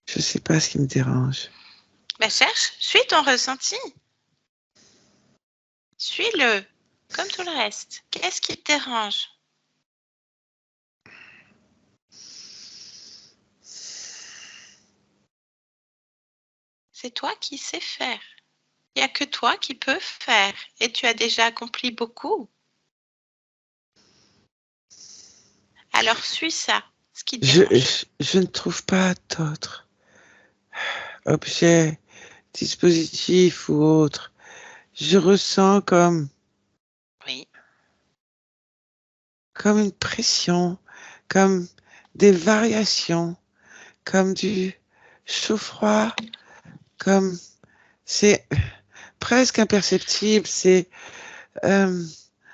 Je sais pas ce qui me dérange. Ben, cherche. Suis ton ressenti. Suis-le. Comme tout le reste. Qu'est-ce qui te dérange? C'est toi qui sais faire. Il n'y a que toi qui peux faire. Et tu as déjà accompli beaucoup. Alors, suis ça. Ce qui te dérange. Je ne trouve pas d'autres objets dispositif ou autre, je ressens Oui. comme une pression, comme des variations, comme du chaud-froid, comme c'est presque imperceptible, c'est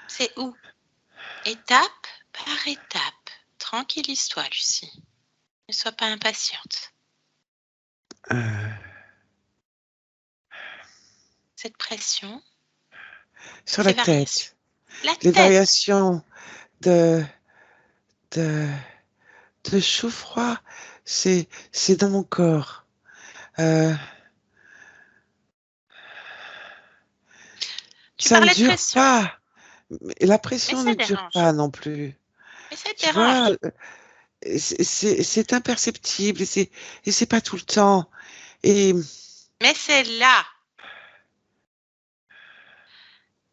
C'est où? Étape par étape. Tranquillise-toi, Lucie. Ne sois pas impatiente. Cette pression, sur ces la variations. tête, La les tête. variations de de, de chaud-froid, c'est dans mon corps. Tu Ça ne parlais de dure pression, pas. Et la mais pression ça ne te dure dérange. pas non plus. Mais ça te Tu vois, dérange. c'est imperceptible et c'est pas tout le temps. Et Mais c'est là.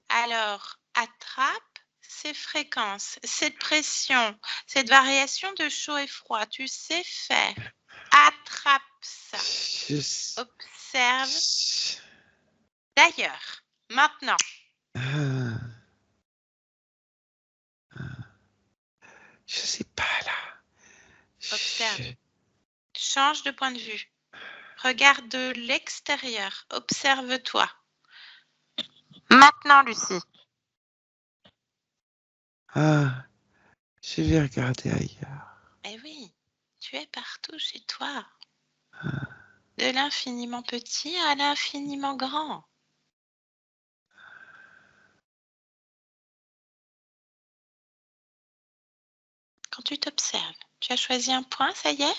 Alors, attrape ces fréquences, cette pression, cette variation de chaud et froid. Tu sais faire. Attrape ça. je, Observe. D'ailleurs, maintenant, ah, je sais pas là. observe. Je- Change de point de vue. Regarde de l'extérieur. Observe-toi. Maintenant, Lucie. ah, je vais regarder ailleurs. Eh oui, tu es partout chez toi. De l'infiniment petit à l'infiniment grand. Quand tu t'observes, tu as choisi un point, ça y est?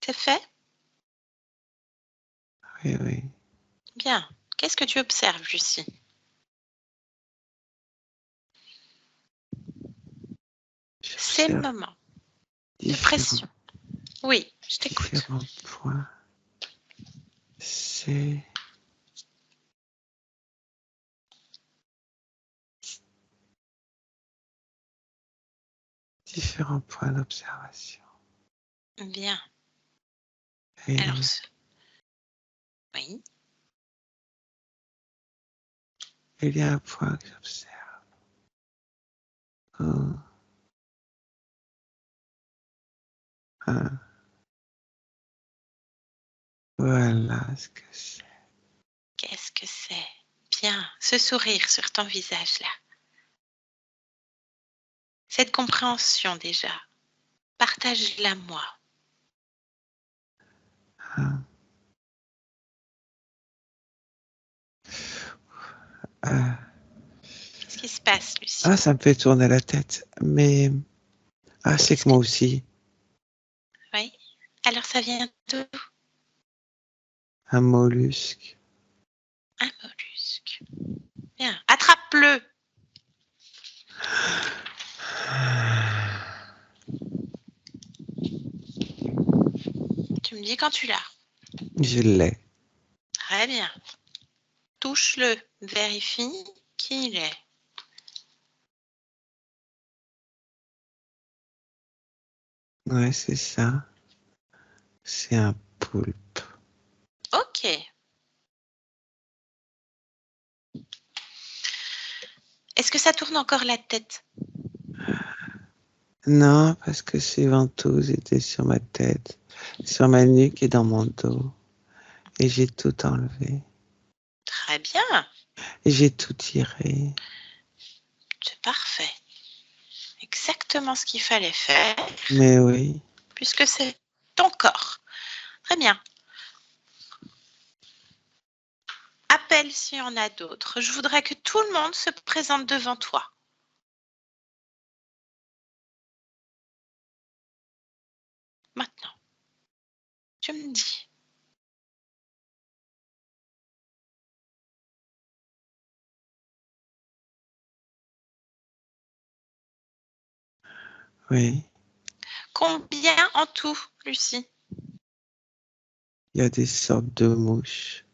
C'est fait? Oui, oui. Bien. Qu'est-ce que tu observes, Lucie? Ces J'observe moments de différents, pression. Oui, je t'écoute. différents points. C'est différents points d'observation. Bien. Et Alors, oui, il y a un point que j'observe. Oh, ah, voilà ce que c'est. qu'est-ce que c'est? Bien, ce sourire sur ton visage là. Cette compréhension déjà. Partage-la moi. Ah, ah, Qu'est-ce qui se passe, Lucie? ah, ça me fait tourner la tête. Mais ah, c'est Qu'est-ce que que... moi aussi, Oui. Alors ça vient d'où? un mollusque. Un mollusque. Bien. Attrape-le. Tu me dis quand tu l'as. Je l'ai. Très bien. Touche-le. Vérifie qui il est. Ouais, c'est ça. C'est un poulpe. Ok. Est-ce que ça tourne encore la tête? Non, parce que ces ventouses étaient sur ma tête, sur ma nuque et dans mon dos. Et j'ai tout enlevé. Très bien. Et j'ai tout tiré. C'est parfait. Exactement ce qu'il fallait faire, Mais oui. puisque c'est ton corps. Très bien. Appelle s'il y en a d'autres. Je voudrais que tout le monde se présente devant toi. Maintenant, tu me dis. Oui. Combien en tout, Lucie? Il y a des sortes de mouches.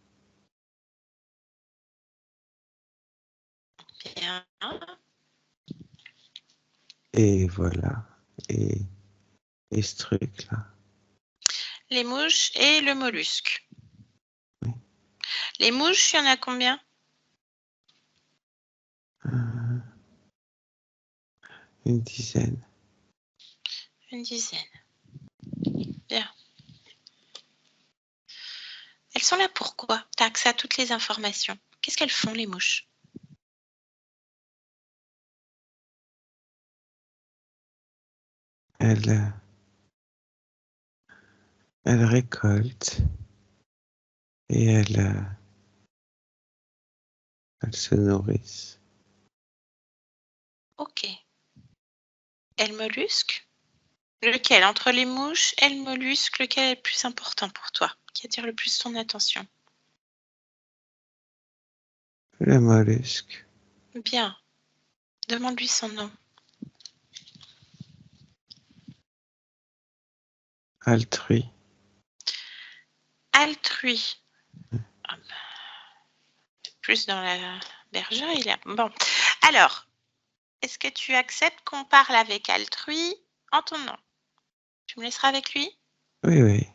Bien. Et voilà. Et Et ce truc-là. Les mouches et le mollusque. Oui. Les mouches, il y en a combien? Une dizaine. Une dizaine. Bien. Elles sont là pourquoi? Tu as accès à toutes les informations. Qu'est-ce qu'elles font, les mouches? Elles récoltent et elles se nourrissent. Ok. Et le mollusque? Lequel? Entre les mouches et le mollusque, lequel est le plus important pour toi? Qui attire le plus ton attention? Le mollusque. Bien. Demande-lui son nom. Altrui. Altrui. Ah bah, plus dans la bergerie, là. Bon. Alors, est-ce que tu acceptes qu'on parle avec Altrui en ton nom? Tu me laisseras avec lui? Oui, oui,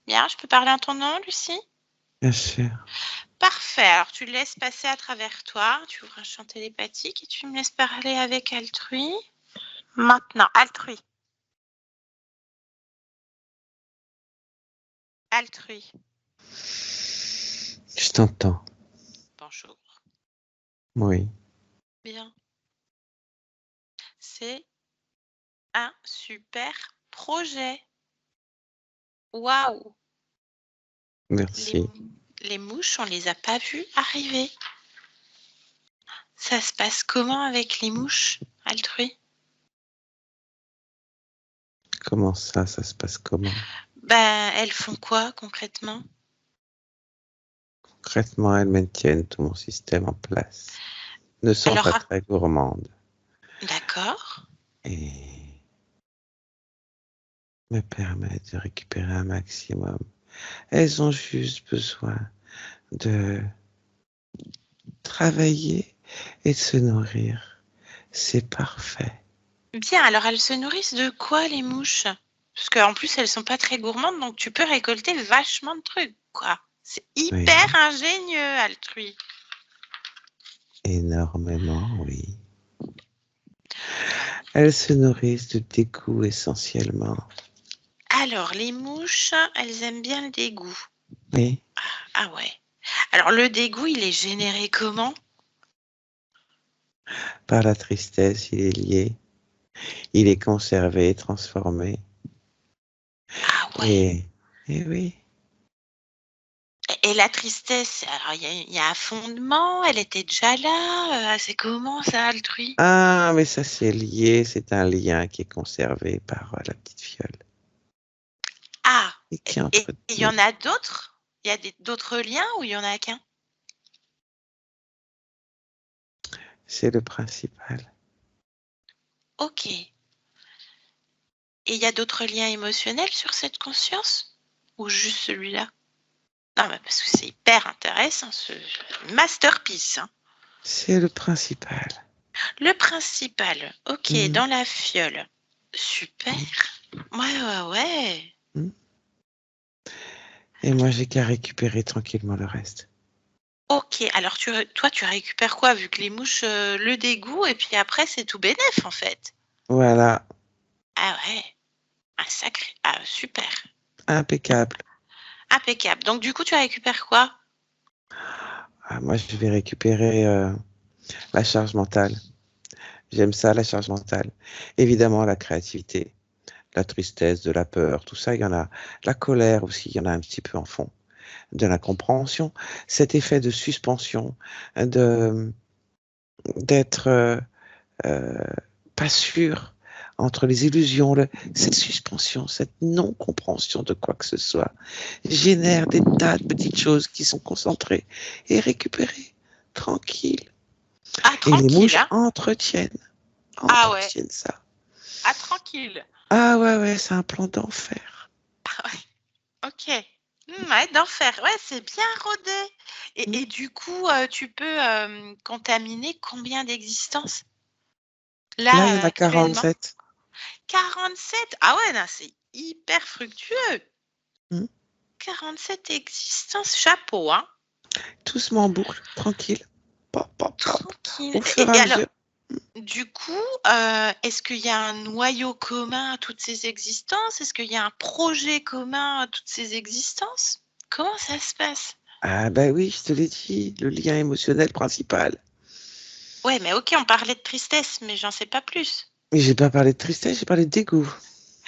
Bien, je peux parler en ton nom, Lucie? bien sûr. Parfait. Alors, tu le laisses passer à travers toi. Tu ouvres un champ télépathique et tu me laisses parler avec Altrui. Maintenant, Altrui. Altrui. Je t'entends. Bonjour. Oui. Bien. C'est un super projet. Waouh! Merci. Les mouches, on les a pas vues arriver. Ça se passe comment avec les mouches, Altrui? Comment ça se passe comment? Ben, elles font quoi concrètement? Concrètement, elles maintiennent tout mon système en place. Ne sont Alors, pas très gourmandes d'accord. et me permettent de récupérer un maximum. Elles ont juste besoin de travailler et de se nourrir. C'est parfait. Bien, alors elles se nourrissent de quoi les mouches? Parce qu'en plus, elles sont pas très gourmandes, donc tu peux récolter vachement de trucs, quoi. C'est Oui, hyper ingénieux, Altrui. énormément, oui. Elles se nourrissent de dégoût essentiellement. Alors, les mouches, elles aiment bien le dégoût. Oui, Ah ouais. Alors, le dégoût, il est généré comment? par la tristesse, il est lié. Il est conservé, transformé. Ah ouais. Et oui, Et la tristesse, alors il y a un fondement, elle était déjà là, c'est comment ça, Altrui? ah, mais ça c'est lié, c'est un lien qui est conservé par la petite fiole Ah, et qui est et il y entretenu. en a d'autres? Il y a d'autres liens ou il y en a qu'un? C'est le principal. Ok. Et il y a d'autres liens émotionnels sur cette conscience? Ou juste celui-là? Non, mais parce que c'est hyper intéressant, ce masterpiece, hein. C'est le principal. Le principal, ok, Mhm. dans la fiole. Super. Ouais, ouais. Mhm. Et moi j'ai qu'à récupérer tranquillement le reste. Ok, alors toi, tu récupères quoi, vu que les mouches, le dégoût, et puis après, c'est tout bénef, en fait. Voilà, Ah ouais, un sacré. Ah, super. impeccable. Impeccable. Donc, du coup, tu récupères quoi? Ah, moi je vais récupérer la charge mentale. J'aime ça, la charge mentale. Évidemment, la créativité, la tristesse, de la peur, tout ça, il y en a. La colère aussi, il y en a un petit peu en fond. De l'incompréhension, cet effet de suspension, de d'être euh, pas sûr entre les illusions, cette suspension, cette non-compréhension de quoi que ce soit, génère des tas de petites choses qui sont concentrées et récupérées, tranquilles. Ah, Et les tranquille, mouches hein? Ah ouais. entretiennent ça. Ah, tranquille. Ah ouais, ouais, c'est un plan d'enfer. Ah ouais. Ok. Ouais, d'enfer. Ouais, c'est bien rodé. Hmm. Et du coup, tu peux contaminer combien d'existences? Là, il y en Là, a actuellement? 47. 47. Ah ouais, non, c'est hyper fructueux. Mm. 47 existences, chapeau, hein. Doucement en boucle, tranquille. Pop, pop, pop. Tranquille. Au fur et à alors, mesure. du coup, est-ce qu'il y a un noyau commun à toutes ces existences? Est-ce qu'il y a un projet commun à toutes ces existences? Comment ça se passe? Ah bah oui, je te l'ai dit, le lien émotionnel principal. Ouais, mais ok, on parlait de tristesse, mais j'en sais pas plus. Mais j'ai pas parlé de tristesse, j'ai parlé de dégoût.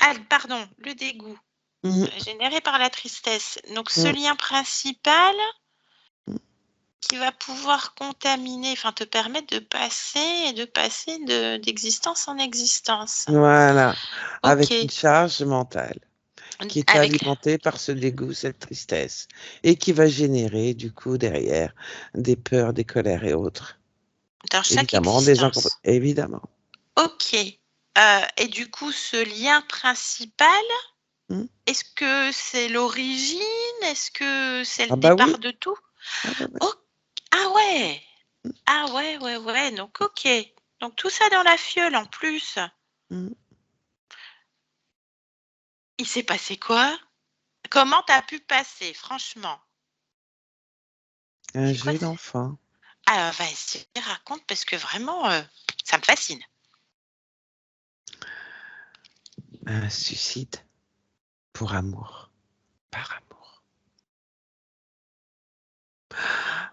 Ah, pardon, le dégoût Mhm. généré par la tristesse. Donc, ce Mhm. lien principal qui va pouvoir contaminer, enfin te permettre de passer d'existence en existence. Voilà, avec Ok, une charge mentale qui est avec alimentée par ce dégoût, cette tristesse, et qui va générer du coup derrière des peurs, des colères et autres. dans chaque Évidemment, des incompréhensions. existence. Évidemment. Ok. Et du coup, ce lien principal, Hmm. est-ce que c'est l'origine? Est-ce que c'est le Ah bah oui. départ de tout? Ah bah ouais. Oh, ah ouais. Ah ouais, ouais, ouais. Donc, ok. Donc, tout ça dans la fiole en plus. Hmm. Il s'est passé quoi? Comment t'as pu passer, franchement? Un C'est quoi jeu ça? d'enfant. Ah, vas-y, raconte parce que vraiment, ça me fascine. Un suicide pour amour. Par amour.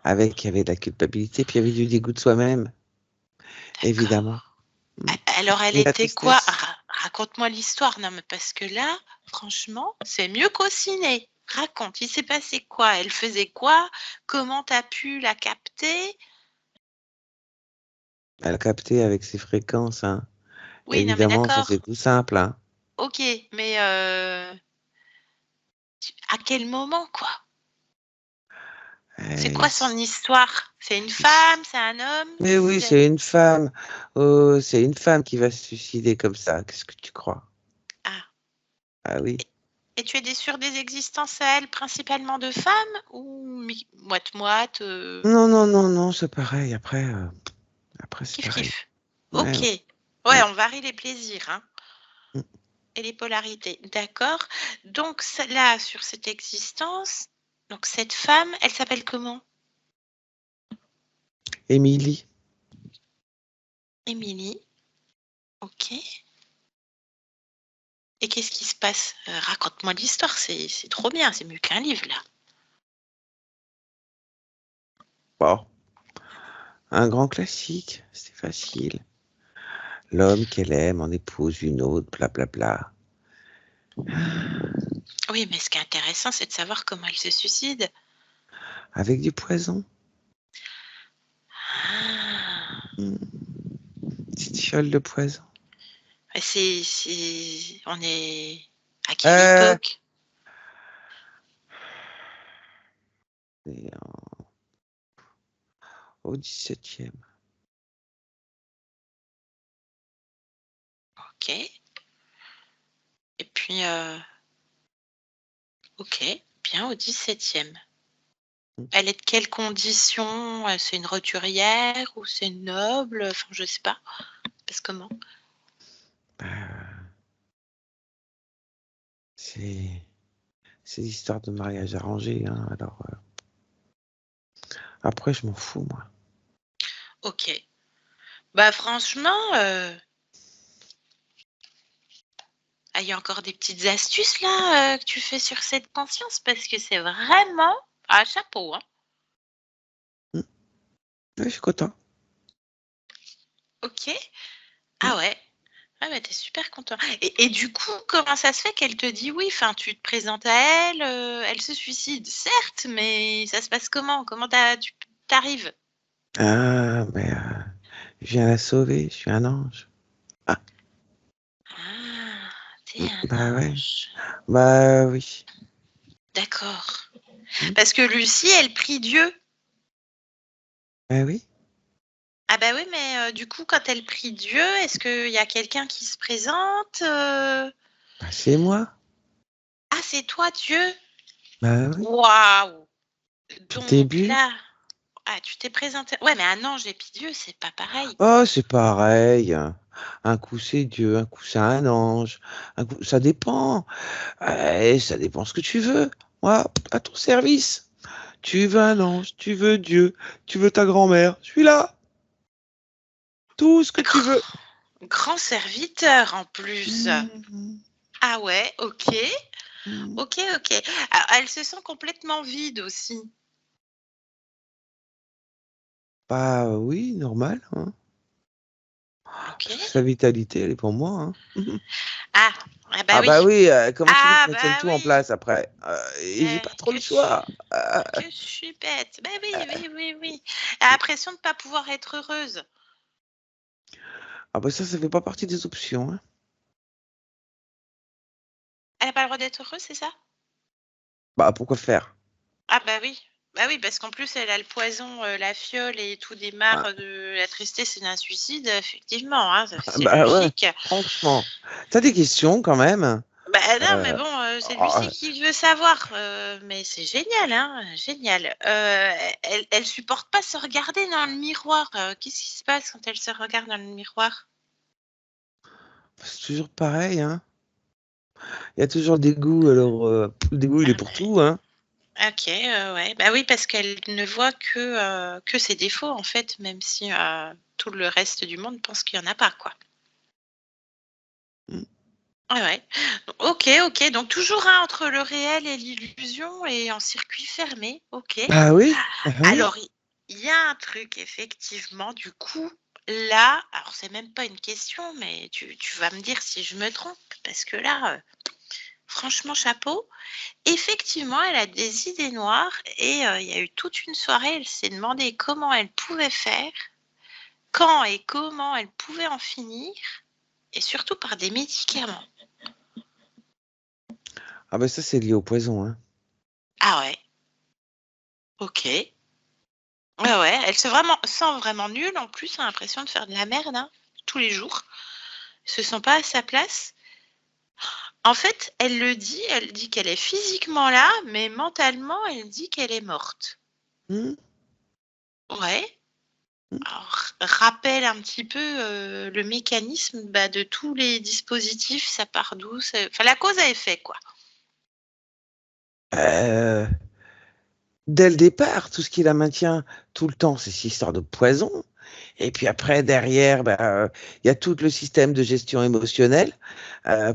Il y avait de la culpabilité, puis il y avait du dégoût de soi-même, évidemment. Hmm. Alors, elle Et la était quoi? tristesse. Raconte-moi l'histoire. Non, mais parce que là, franchement, c'est mieux qu'au ciné. Raconte, il s'est passé quoi? Elle faisait quoi? Comment t'as pu la capter? Elle a capté avec ses fréquences, hein. Oui, non, mais Évidemment, ça c'est d'accord. tout simple, hein. Ok, mais à quel moment, quoi? C'est Eh, quoi son histoire? C'est une femme? C'est un homme? Mais oui, c'est une femme. Oh, c'est une femme qui va se suicider comme ça. Qu'est-ce que tu crois? Ah. Ah oui. Et tu es sur des existences à elle principalement de femmes ou moite-moite, Non, non, non, non, c'est pareil. Après c'est pareil. kiff-kiff? Ouais, Ok. ouais. Ouais, on varie les plaisirs, hein, Mm. et les polarités. D'accord. Donc là, sur cette existence, donc cette femme, elle s'appelle comment? Émilie. Émilie. Ok. Et qu'est-ce qui se passe? Raconte-moi l'histoire, c'est trop bien, c'est mieux qu'un livre, là. Bon, un grand classique. C'est facile. L'homme qu'elle aime en épouse une autre, blablabla. Oui, mais ce qui est intéressant, c'est de savoir comment elle se suicide. Avec du poison. Ah. Mm. Petite fiole de poison. On est à quelle Euh, époque? et au 17e. Ok. Et puis, ok, bien au 17e. Elle est de quelles conditions? C'est une roturière ou c'est une noble? Enfin, je sais pas. Parce comment? Euh, c'est l'histoire de mariage arrangé, hein. Alors, après, je m'en fous, moi. Ok. Bah franchement, il y a encore des petites astuces là que tu fais sur cette conscience parce que c'est vraiment à chapeau, hein. Mm. Ouais, je suis content. Ok. Mm. Ah ouais. Ah bah t'es super content. Et du coup, comment ça se fait qu'elle te dit oui? Enfin, tu te présentes à elle, elle se suicide, certes, mais ça se passe comment? Comment tu t'arrives? Ah, mais je viens la sauver, je suis un ange. Ah, Ah, t'es un bah ouais, ange. bah oui. D'accord. Mm. Parce que Lucie, elle prie Dieu. Bah oui, Ah bah oui, mais du coup, quand elle prie Dieu, est-ce qu'il y a quelqu'un qui se présente? bah c'est moi. Ah, c'est toi, Dieu? Bah oui, Waouh! depuis le Donc début. là, Ah, tu t'es présenté. Ouais, mais un ange et puis Dieu, c'est pas pareil. Oh, c'est pareil. Un coup c'est Dieu, un coup c'est un ange. Un coup, ça dépend. Ça dépend ce que tu veux. Moi, à ton service. Tu veux un ange, tu veux Dieu, tu veux ta grand-mère. Je suis là. Tout ce que tu veux. Grand serviteur en plus. Mhm. Ah ouais, ok. Mhm. Ok, ok. Alors, elle se sent complètement vide aussi. Bah oui, normal, hein. Ok. Parce que sa vitalité, elle est pour moi, hein. Ah, ah bah Ah oui. bah oui, comment tu veux que Ah je maintienne bah tout en oui. place après? Et j'ai pas trop Que le je, choix. que je suis bête. Bah oui, oui, oui, oui. Elle a l'impression de ne pas pouvoir être heureuse. Ah bah ça fait pas partie des options, hein. Elle n'a pas le droit d'être heureuse, c'est ça? Bah pourquoi faire? Ah bah oui. Bah oui, parce qu'en plus, elle a le poison, la fiole et tout Ah, démarre de la tristesse et d'un suicide, effectivement, hein, c'est bah ouais, logique. franchement. T'as des questions quand même? Bah non, mais Euh, bon, c'est oh, Lucie qui veut savoir, mais c'est génial, hein, génial. Elle supporte pas se regarder dans le miroir. Qu'est-ce qui se passe quand elle se regarde dans le miroir? c'est toujours pareil, hein. Il y a toujours des goûts, alors le dégoût il est Ah pour ouais. tout, hein. OK, ouais. Bah oui, parce qu'elle ne voit que ses défauts, en fait, même si, tout le reste du monde pense qu'il y en a pas, quoi. Mm. Ouais, ouais. OK, OK, donc toujours, hein, entre le réel et l'illusion et en circuit fermé. OK. Bah oui, bah oui. Alors il y a un truc effectivement, du coup, là, alors c'est même pas une question, mais tu vas me dire si je me trompe, parce que là, franchement chapeau. Effectivement, elle a des idées noires et il y a eu toute une soirée, elle s'est demandé comment elle pouvait faire, quand et comment elle pouvait en finir et surtout par des médicaments. Ah bah ça c'est lié au poison, hein. Ah ouais, OK. Ouais, ouais, elle sent vraiment nulle en plus, a l'impression de faire de la merde, hein, tous les jours. Elle se sent pas à sa place. En fait, elle dit qu'elle est physiquement là, mais mentalement, elle dit qu'elle est morte. Mm, Ouais. mm. Alors, rappelle un petit peu, le mécanisme, bah, de tous les dispositifs, ça part d'où? Enfin, la cause à effet, quoi. Euh, Dès le départ, tout ce qui la maintient tout le temps, c'est cette histoire de poison. Et puis après, derrière, bah, il y a tout le système de gestion émotionnelle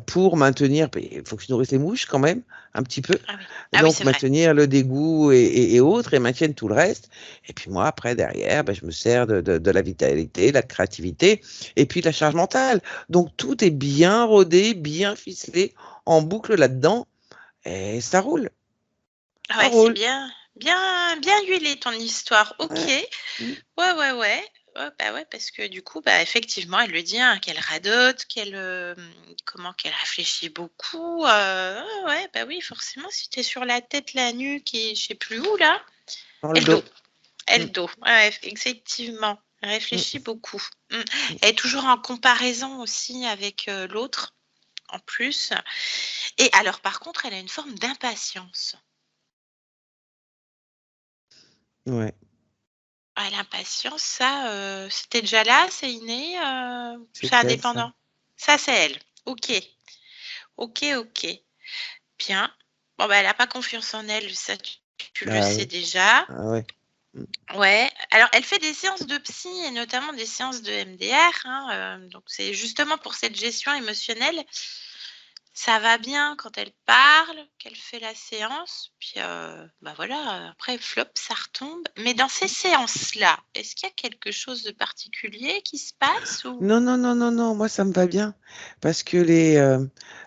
pour maintenir. Il faut que je nourrisse les mouches quand même, un petit peu. Ah oui. Ah oui, Donc c'est vrai. maintenir le dégoût et autres, et maintiennent tout le reste. Et puis moi, après, derrière, bah, je me sers de la vitalité, la créativité, et puis de la charge mentale. Donc tout est bien rodé, bien ficelé, en boucle là-dedans, et ça roule. Ah Ça ouais, c'est roule. bien bien huilé ton histoire. OK. Ouais. Ouais, Mm. ouais, ouais. Ouais, bah, ouais, parce que du coup, bah, effectivement, elle le dit, hein, qu'elle radote, qu'elle réfléchit beaucoup, ouais, ouais, bah, oui, forcément, si tu es sur la tête, la nuque et je sais plus où là, Dans et le le dos. dos. Et Mm, le dos, ouais, effectivement, elle mm, réfléchit beaucoup. Mmh. mm. Elle est toujours en comparaison aussi avec, l'autre, en plus. Et alors par contre, elle a une forme d'impatience. Ouais, Ah, l'impatience, ça, c'était déjà là, c'est inné, c'est c'est elle, ça. indépendant? Ça, c'est elle. OK. OK, OK. Bien. Bon, bah, elle a pas confiance en elle, ça tu le Bah sais oui. déjà. Ah ouais. Mm. Ouais. Alors elle fait des séances de psy et notamment des séances de MDR, hein, donc c'est justement pour cette gestion émotionnelle. Ça va bien quand elle parle, qu'elle fait la séance, puis, bah, voilà, après flop, ça retombe. Mais dans ces séances-là, est-ce qu'il y a quelque chose de particulier qui se passe ou? Non, non, non, non, non, moi ça me va bien. Parce que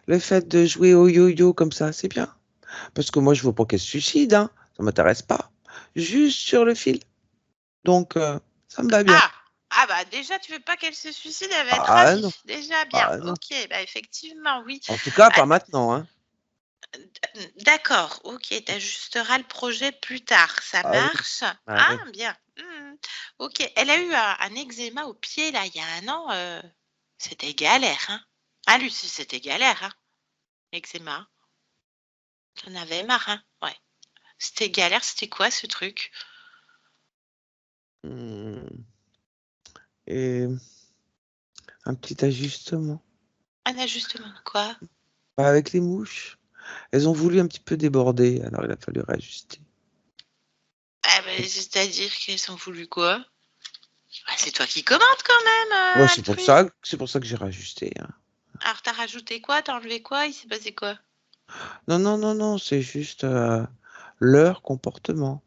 le fait de jouer au yo-yo comme ça, c'est bien. Parce que moi je veux pas qu'elle se suicide, hein. Ça m'intéresse pas. Juste sur le fil. Donc ça me va bien. Ah! Ah bah, déjà tu veux pas qu'elle se suicide, elle va être Ah non, ravie. Déjà bien. ah non. OK, bah, effectivement oui. En tout cas, Bah, pas maintenant, hein. d'accord, OK, tu ajusteras le projet plus tard, ça Ah oui, marche. ah Ah oui. bien. Mmh. OK, elle a eu un eczéma au pied là, il y a un an, c'était galère, hein? Ah Lucie, c'était galère, hein, l'eczéma? Tu en avais marre, hein? Ouais. C'était galère, c'était quoi ce truc? Et un petit ajustement. Un ajustement de quoi? Avec les mouches. Elles ont voulu un petit peu déborder, alors il a fallu réajuster. Ah ben, c'est-à-dire qu'elles ont voulu quoi? Ah, c'est toi qui commandes quand même, Ouais, c'est Alfred. pour ça que j'ai réajusté. Hein. Alors, t'as rajouté quoi? T'as enlevé quoi? Il s'est passé quoi? Non, non, non, non, c'est juste leur comportement.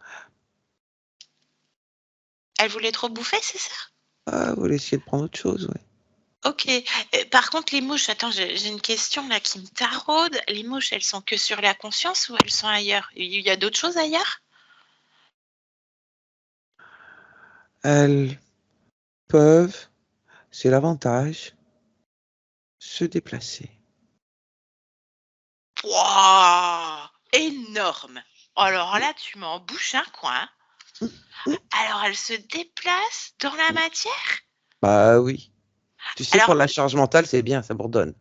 Elle voulait trop bouffer, c'est ça? Ah, vous voulez essayer de prendre autre chose, ouais. Ok. Par contre, les mouches, attends, j'ai une question là qui me taraude. Les mouches, elles sont que sur la conscience ou elles sont ailleurs? Il y a d'autres choses ailleurs? Elles peuvent, c'est l'avantage, se déplacer. Wouah! Énorme! Alors là, tu m'en bouches un coin. Alors, elles se déplacent dans la matière? Bah oui. Tu sais, pour Alors, la charge mentale, c'est bien, ça bourdonne.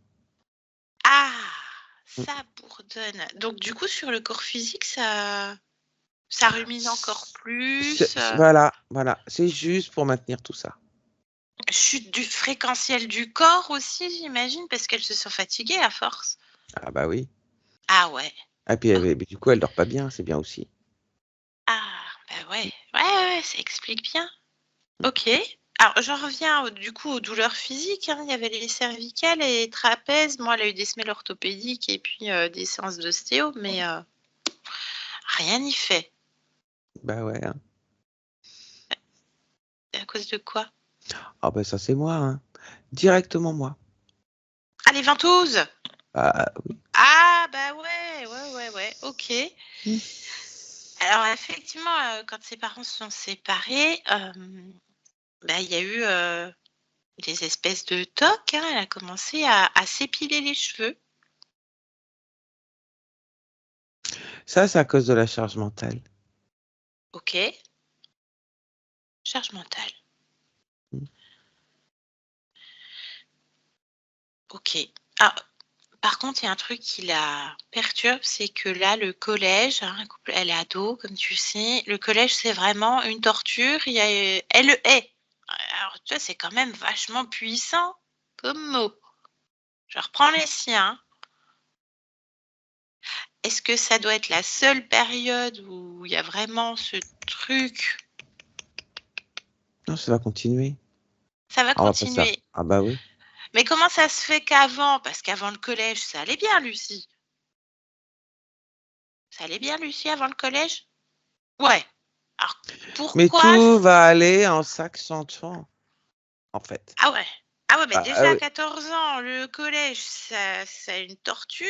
ah, ça bourdonne. Donc, du coup, sur le corps physique, ça rumine encore plus. Voilà, voilà. C'est juste pour maintenir tout ça. Chute du fréquentiel du corps aussi, j'imagine, parce qu'elles se sont fatiguées à force. Ah bah oui. Ah ouais. Et puis, du coup, elle dort pas bien, c'est bien aussi. Ah, bah ouais. Ouais, ça explique bien. Ok. Alors, j'en reviens du coup aux douleurs physiques. Hein. Il y avait les cervicales et les trapèzes. Moi, elle a eu des semelles orthopédiques et puis des séances d'ostéo, mais rien n'y fait. Bah ouais. Hein. À cause de quoi? Ah bah ça, c'est moi, hein. Directement moi. Ah, les ventouses! Ah oui. Ah, bah ouais, ok. Mm. Alors, effectivement, quand ses parents se sont séparés, bah, il y a eu des espèces de tocs. Hein. Elle a commencé à s'épiler les cheveux. Ça, c'est à cause de la charge mentale. Ok. Charge mentale. Mm. Ok. Ah, par contre, il y a un truc qui la perturbe, c'est que là, le collège, hein, elle est ado, comme tu sais, le collège, c'est vraiment une torture. Il y a, elle est. Alors, tu vois, c'est quand même vachement puissant comme mot. Je reprends les siens. Est-ce que ça doit être la seule période où il y a vraiment ce truc? Non, ça va continuer. Ça va Ah, on va pas ça. continuer. Ah bah oui. Mais comment ça se fait qu'avant, parce qu'avant le collège, ça allait bien, Lucie? Ça allait bien, Lucie, avant le collège? Ouais. Alors, Mais pourquoi? tout va aller en s'accentuant, en fait. Ah ouais. Ah ouais, mais Ah déjà à oui. 14 ans, le collège, c'est une torture.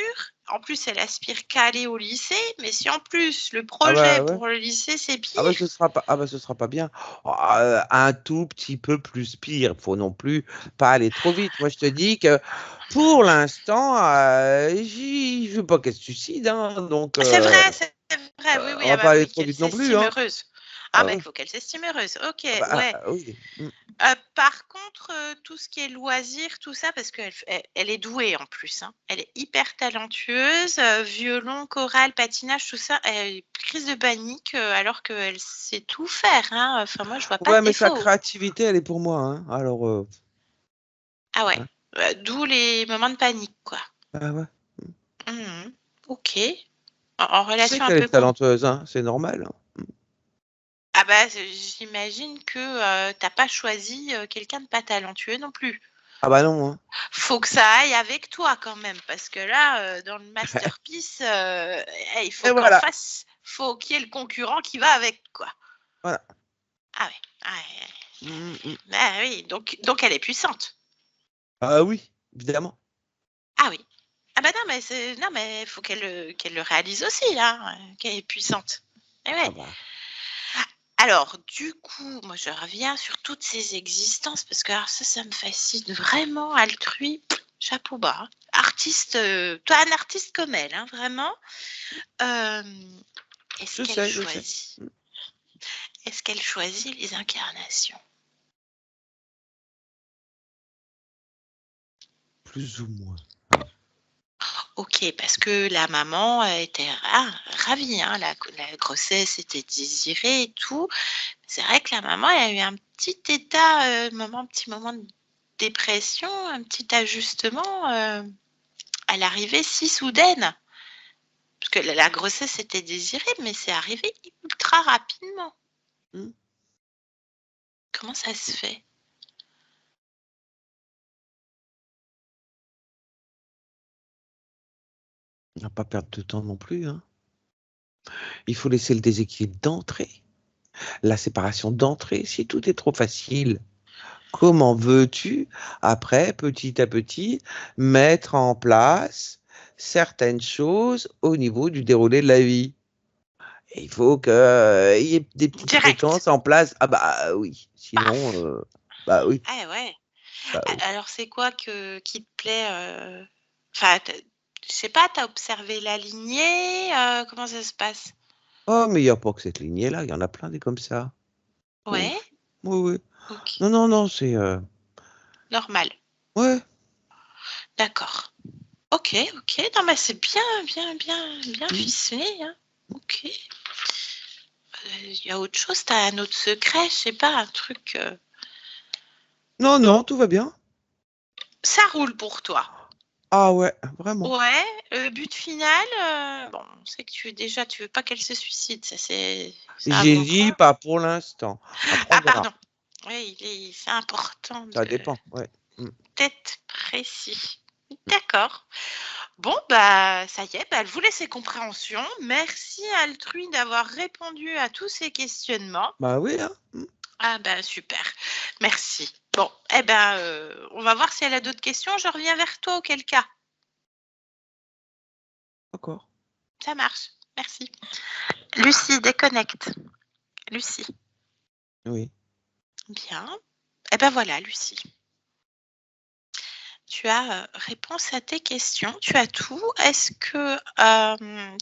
En plus, elle aspire qu'à aller au lycée. Mais si en plus, le Ah projet bah ouais. pour le lycée, c'est Ah bah pire. ce sera pas. Ah bah ce sera pas bien. Un tout petit peu plus pire. Faut non plus pas aller trop vite. Moi je te dis que pour l'instant, je veux pas qu'elle se suicide, hein, donc C'est vrai, c'est vrai. Oui, on oui. Ah va bah pas aller oui, trop qu'elle vite non plus, s'estime hein. heureuse. Ah Ah bah il ouais. faut qu'elle s'estime heureuse. Ok, Ah bah ouais. oui. Mm. Par contre, tout ce qui est loisirs, tout ça, parce qu'elle est douée en plus, hein. Elle est hyper talentueuse, violon, chorale, patinage, tout ça. Elle a une crise de panique, alors qu'elle sait tout faire, hein. Enfin, moi, je vois pas de Ouais, mais sa défaut. créativité, elle est pour moi, hein. Alors, Ah ouais, hein. d'où les moments de panique, quoi. Ah ouais. Mmh. OK. En Tu sais relation un qu'elle peu est talentueuse, hein. C'est normal. Hein. ah bah, j'imagine que, tu pas choisi, quelqu'un de pas talentueux non plus. Ah bah non, hein. Faut que ça aille avec toi quand même, parce que là, dans le masterpiece, il faut Et voilà. faut qu'il y ait le concurrent qui va avec, quoi. Voilà. Ah ouais, ah ouais, Mm, mm. bah oui, donc elle est puissante. Ah oui, évidemment. Ah oui. Ah bah non, mais faut qu'elle le réalise aussi là, qu'elle est puissante. Et Ah ouais. bah. Alors, du coup, moi, je reviens sur toutes ces existences parce que alors ça me fascine vraiment. Altrui, chapeau bas. Hein. Artiste, toi, un artiste comme elle, hein, vraiment. Euh, est-ce Je qu'elle sais, je sais. choisit Est-ce qu'elle choisit les incarnations? Plus ou moins. Ok, parce que la maman était ravie, hein, la grossesse était désirée et tout. C'est vrai que la maman, elle a eu un petit état, un petit moment de dépression, un petit ajustement à l'arrivée si soudaine. Parce que la grossesse était désirée, mais c'est arrivé ultra rapidement. Hmm. Comment ça se fait? On va pas perdre de temps non plus, hein. Il faut laisser le déséquilibre d'entrée, la séparation d'entrée. Si tout est trop facile, comment veux-tu, après, petit à petit, mettre en place certaines choses au niveau du déroulé de la vie? Et il faut qu'il y ait des petites Direct. séquences en place. Ah bah oui, sinon, Paf. bah oui, Ah ouais. bah oui. Alors c'est quoi qui te plaît Enfin, je sais pas, t'as observé la lignée comment ça se passe? Oh, mais il n'y a pas que cette lignée-là, il y en a plein des comme ça. Oui, Ouais, oui, oui. ok, Non, non, non, c'est... normal. ouais, D'accord. Ok, ok. Non, mais c'est bien, bien hmm. ficelé, hein. Ok. Il y a autre chose, t'as un autre secret, je sais pas, un truc. Non, non, tout va bien. Ça roule pour toi. Ah ouais, vraiment. Ouais, but final, bon, on sait que tu veux pas qu'elle se suicide, ça c'est un J'ai gros dit point. pas pour l'instant. Après, on Ah verra. pardon. Oui, c'est important Ça de dépend, ouais. Hmm, d'être précis. D'accord. Bon, bah ça y est, bah, elle voulait ses compréhensions. Merci Altrui d'avoir répondu à tous ces questionnements. bah oui, hein. Ah bah super, merci. Bon, eh ben, on va voir si elle a d'autres questions. Je reviens vers toi auquel cas. D'accord. Ça marche, merci. Lucie, déconnecte. Lucie. Oui. Bien. Eh ben voilà, Lucie. Tu as réponse à tes questions, tu as tout. Est-ce que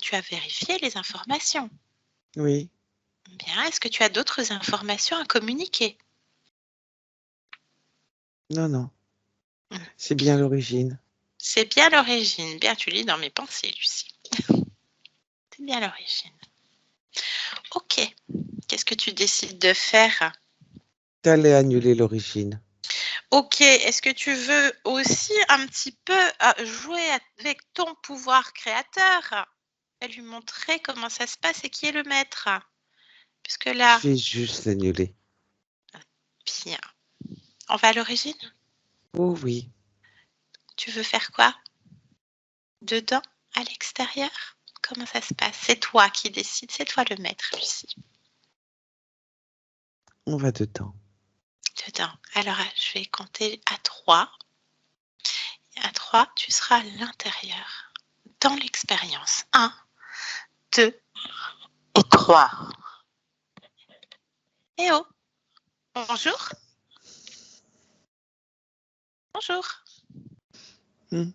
tu as vérifié les informations? Oui. Bien. Est-ce que tu as d'autres informations à communiquer? Non, non. Mm. C'est bien l'origine. C'est bien l'origine. Bien, tu lis dans mes pensées, Lucie. C'est bien l'origine. Ok. Qu'est-ce que tu décides de faire? T'allais annuler l'origine. Ok. Est-ce que tu veux aussi un petit peu jouer avec ton pouvoir créateur et lui montrer comment ça se passe et qui est le maître? Puisque là, Je vais juste l'annuler. bien. On va à l'origine? Oh oui. Tu veux faire quoi? Dedans? À l'extérieur? Comment ça se passe? C'est toi qui décides, c'est toi le maître, Lucie. On va dedans. Dedans. Alors, je vais compter à 3. À 3, tu seras à l'intérieur, dans l'expérience. 1, 2 et 3. Eh oh! Bonjour! Bonjour! Hmm.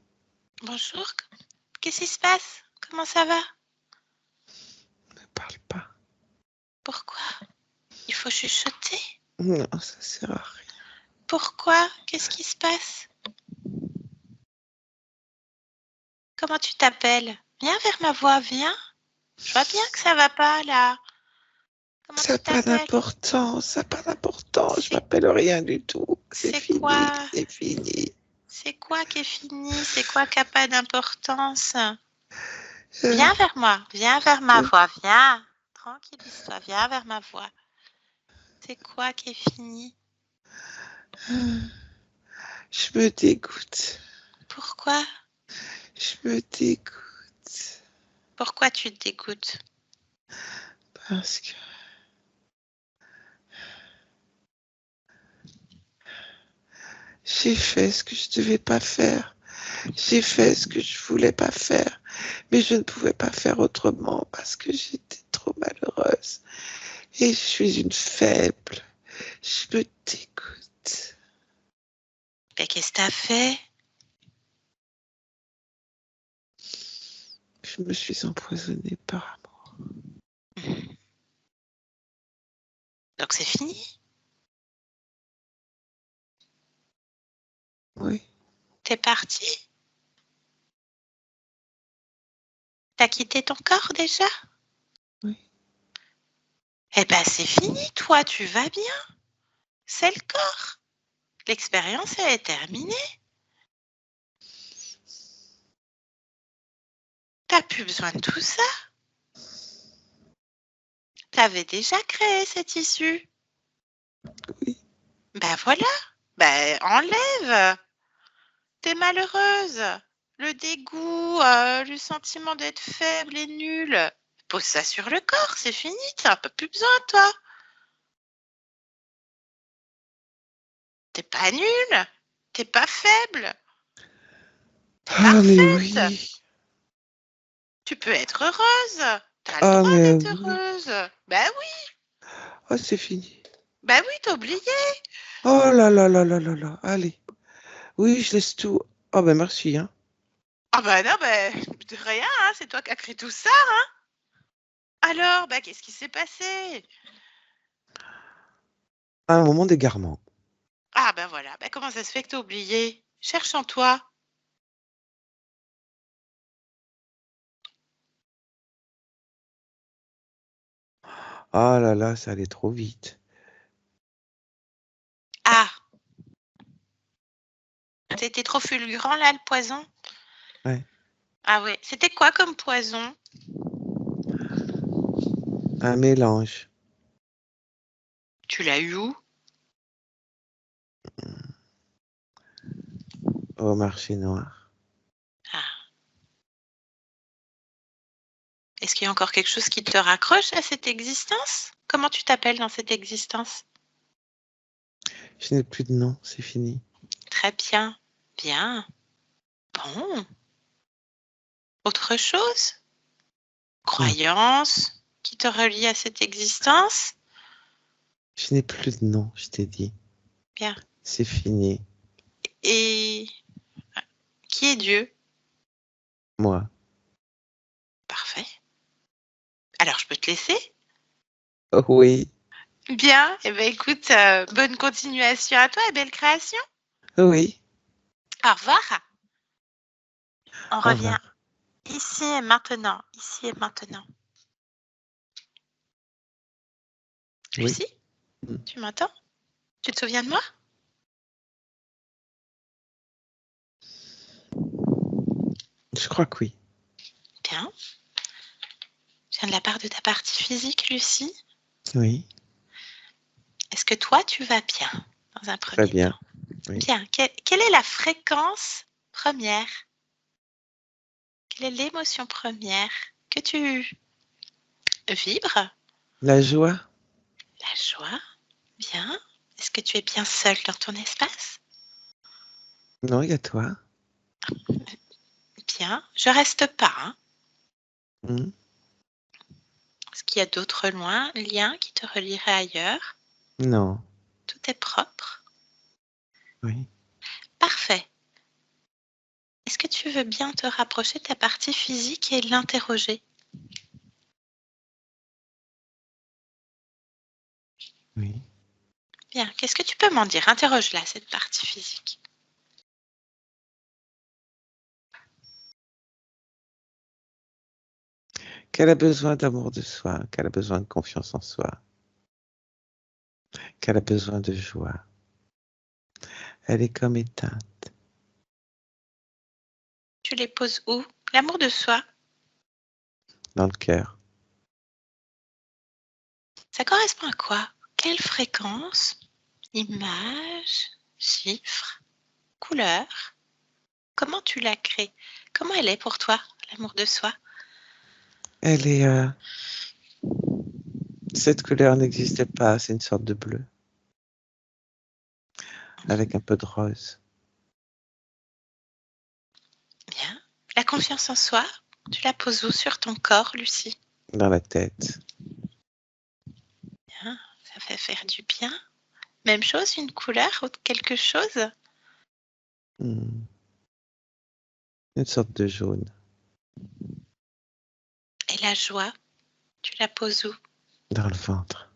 Bonjour! Qu'est-ce qui se passe? Comment ça va? Ne parle pas. Pourquoi? Il faut chuchoter? Non, ça sert à rien. Pourquoi? Qu'est-ce qui se passe? Comment tu t'appelles? Viens vers ma voix, viens. Je vois bien que ça va pas là. Comment Ça tu n'a pas t'appelles? d'importance, ça n'a pas d'importance. Je C'est m'appelle rien du tout. C'est c'est fini, quoi? c'est fini. C'est quoi qui est fini? C'est quoi qui n'a pas d'importance? Euh, Viens vers moi, viens vers ma euh, voix, viens. Tranquillise-toi, viens vers ma voix. C'est quoi qui est fini? Je me dégoûte. Pourquoi? Je me dégoûte. Pourquoi tu te dégoûtes? Parce que j'ai fait ce que je devais pas faire. J'ai fait ce que je voulais pas faire. Mais je ne pouvais pas faire autrement parce que j'étais trop malheureuse. Et je suis une faible. Je me dégoûte. Mais qu'est-ce que t'as fait? Je me suis empoisonnée par amour. Donc c'est fini? Oui, T'es parti? T'as quitté ton corps déjà? Oui. Eh ben, c'est fini, toi, tu vas bien. C'est le corps. L'expérience, elle est terminée. T'as plus besoin de tout ça. T'avais déjà créé cette issue. Oui. Ben voilà. Ben, enlève. T'es malheureuse. Le dégoût, le sentiment d'être faible et nulle. Pose ça sur le corps, c'est fini. T'as un peu plus besoin, toi. T'es pas nulle. T'es pas faible. T'es Ah, mais parfaite. oui. Tu peux être heureuse. T'as le Ah, droit mais d'être oui. heureuse. Ben oui. Ah, c'est fini. Ben oui, t'as oublié. Oh là là là là là là. Allez. Oui, je laisse tout. Ah, ben merci, hein. Ah ben non, ben de rien, hein, c'est toi qui as créé tout ça, hein. Alors, ben qu'est-ce qui s'est passé? Un moment d'égarement. Ah ben voilà, ben comment ça se fait que t'as oublié? Cherche en toi. Ah là là, ça allait trop vite. Ah, c'était trop fulgurant là, le poison? Ouais. Ah ouais, c'était quoi comme poison? Un mélange. Tu l'as eu où? Au marché noir. Ah. Est-ce qu'il y a encore quelque chose qui te raccroche à cette existence? Comment tu t'appelles dans cette existence? Je n'ai plus de nom, c'est fini. Très bien, bien. Bon, autre chose? Non, Croyance qui te relie à cette existence? je n'ai plus de nom, je t'ai dit. Bien. C'est fini. Et qui est Dieu? Moi. Parfait. Alors, je peux te laisser? Oh oui. Bien. Eh bien, écoute, bonne continuation à toi et belle création. Oh oui. Au revoir. On Au revient revoir. ici et maintenant. Ici et maintenant. Oui. Lucie, tu m'entends? Tu te souviens de moi? Je crois que oui. Bien. Je viens de la part de ta partie physique, Lucie. Oui. Est-ce que toi, tu vas bien dans un Très premier bien. temps? Oui. Bien. Quelle est la fréquence première? Quelle est l'émotion première que tu vibres? La joie? La joie. Bien. Est-ce que tu es bien seule dans ton espace? Non, il y a toi. Bien. Je reste pas, hein. Hmm. Est-ce qu'il y a d'autres liens qui te relieraient ailleurs? Non. Tout est propre. Oui. Parfait. Est-ce que tu veux bien te rapprocher de ta partie physique et l'interroger? Oui. Bien. Qu'est-ce que tu peux m'en dire? Interroge-la, cette partie physique. Qu'elle a besoin d'amour de soi, qu'elle a besoin de confiance en soi, qu'elle a besoin de joie. Elle est comme éteinte. Tu les poses où? L'amour de soi, Dans le cœur. ça correspond à quoi? Quelle fréquence? Image, chiffre, couleur? Comment tu la crées? Comment elle est pour toi, l'amour de soi? Elle est... Cette couleur n'existait pas, c'est une sorte de bleu. Avec un peu de rose. Bien. La confiance en soi, tu la poses où sur ton corps, Lucie? Dans la tête. Bien. Ça fait faire du bien. Même chose, une couleur ou quelque chose? Hmm. Une sorte de jaune. Et la joie, tu la poses où? Dans le ventre.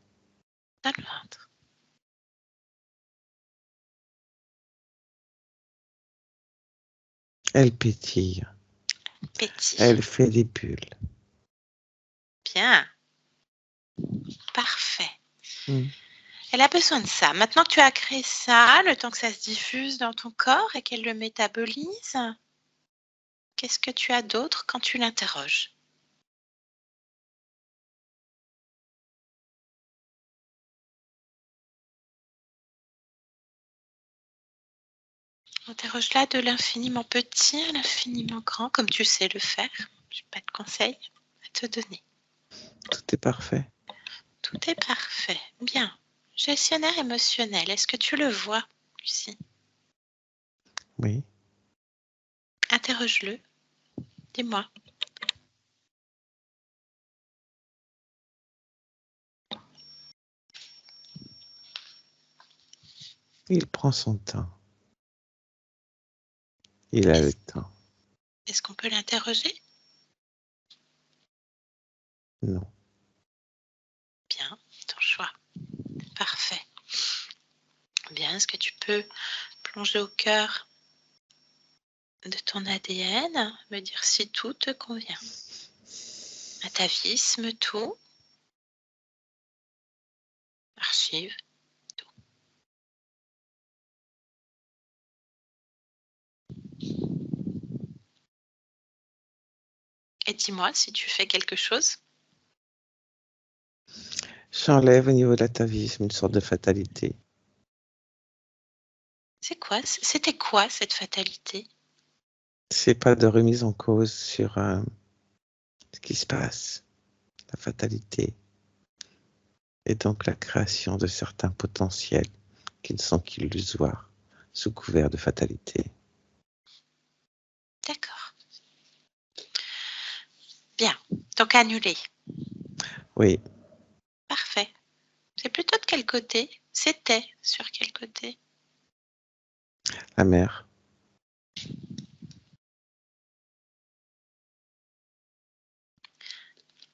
Dans le ventre. Elle pétille. pétille. Elle fait des bulles. Bien. Parfait. Mm. Elle a besoin de ça. Maintenant que tu as créé ça, le temps que ça se diffuse dans ton corps et qu'elle le métabolise, qu'est-ce que tu as d'autre quand tu l'interroges? Interroge-la de l'infiniment petit à l'infiniment grand, comme tu sais le faire. Je n'ai pas de conseils à te donner. Tout est parfait. Tout est parfait. Bien. Gestionnaire émotionnel, est-ce que tu le vois, Lucie? Oui. Interroge-le. Dis-moi. Il prend son temps. Il a le temps. Est-ce qu'on peut l'interroger? Non. Bien, ton choix. Parfait. Bien, est-ce que tu peux plonger au cœur de ton ADN, me dire si tout te convient? Atavisme, tout. Archive, tout. Et dis-moi si tu fais quelque chose. J'enlève au niveau de l'atavisme une sorte de fatalité. C'est quoi? C'était quoi cette fatalité? C'est pas de remise en cause sur ce qui se passe, la fatalité, et donc la création de certains potentiels qui ne sont qu'illusoires, sous couvert de fatalité. D'accord. Bien, donc annulé. Oui, Parfait. C'est plutôt de quel côté? C'était sur quel côté? la mère.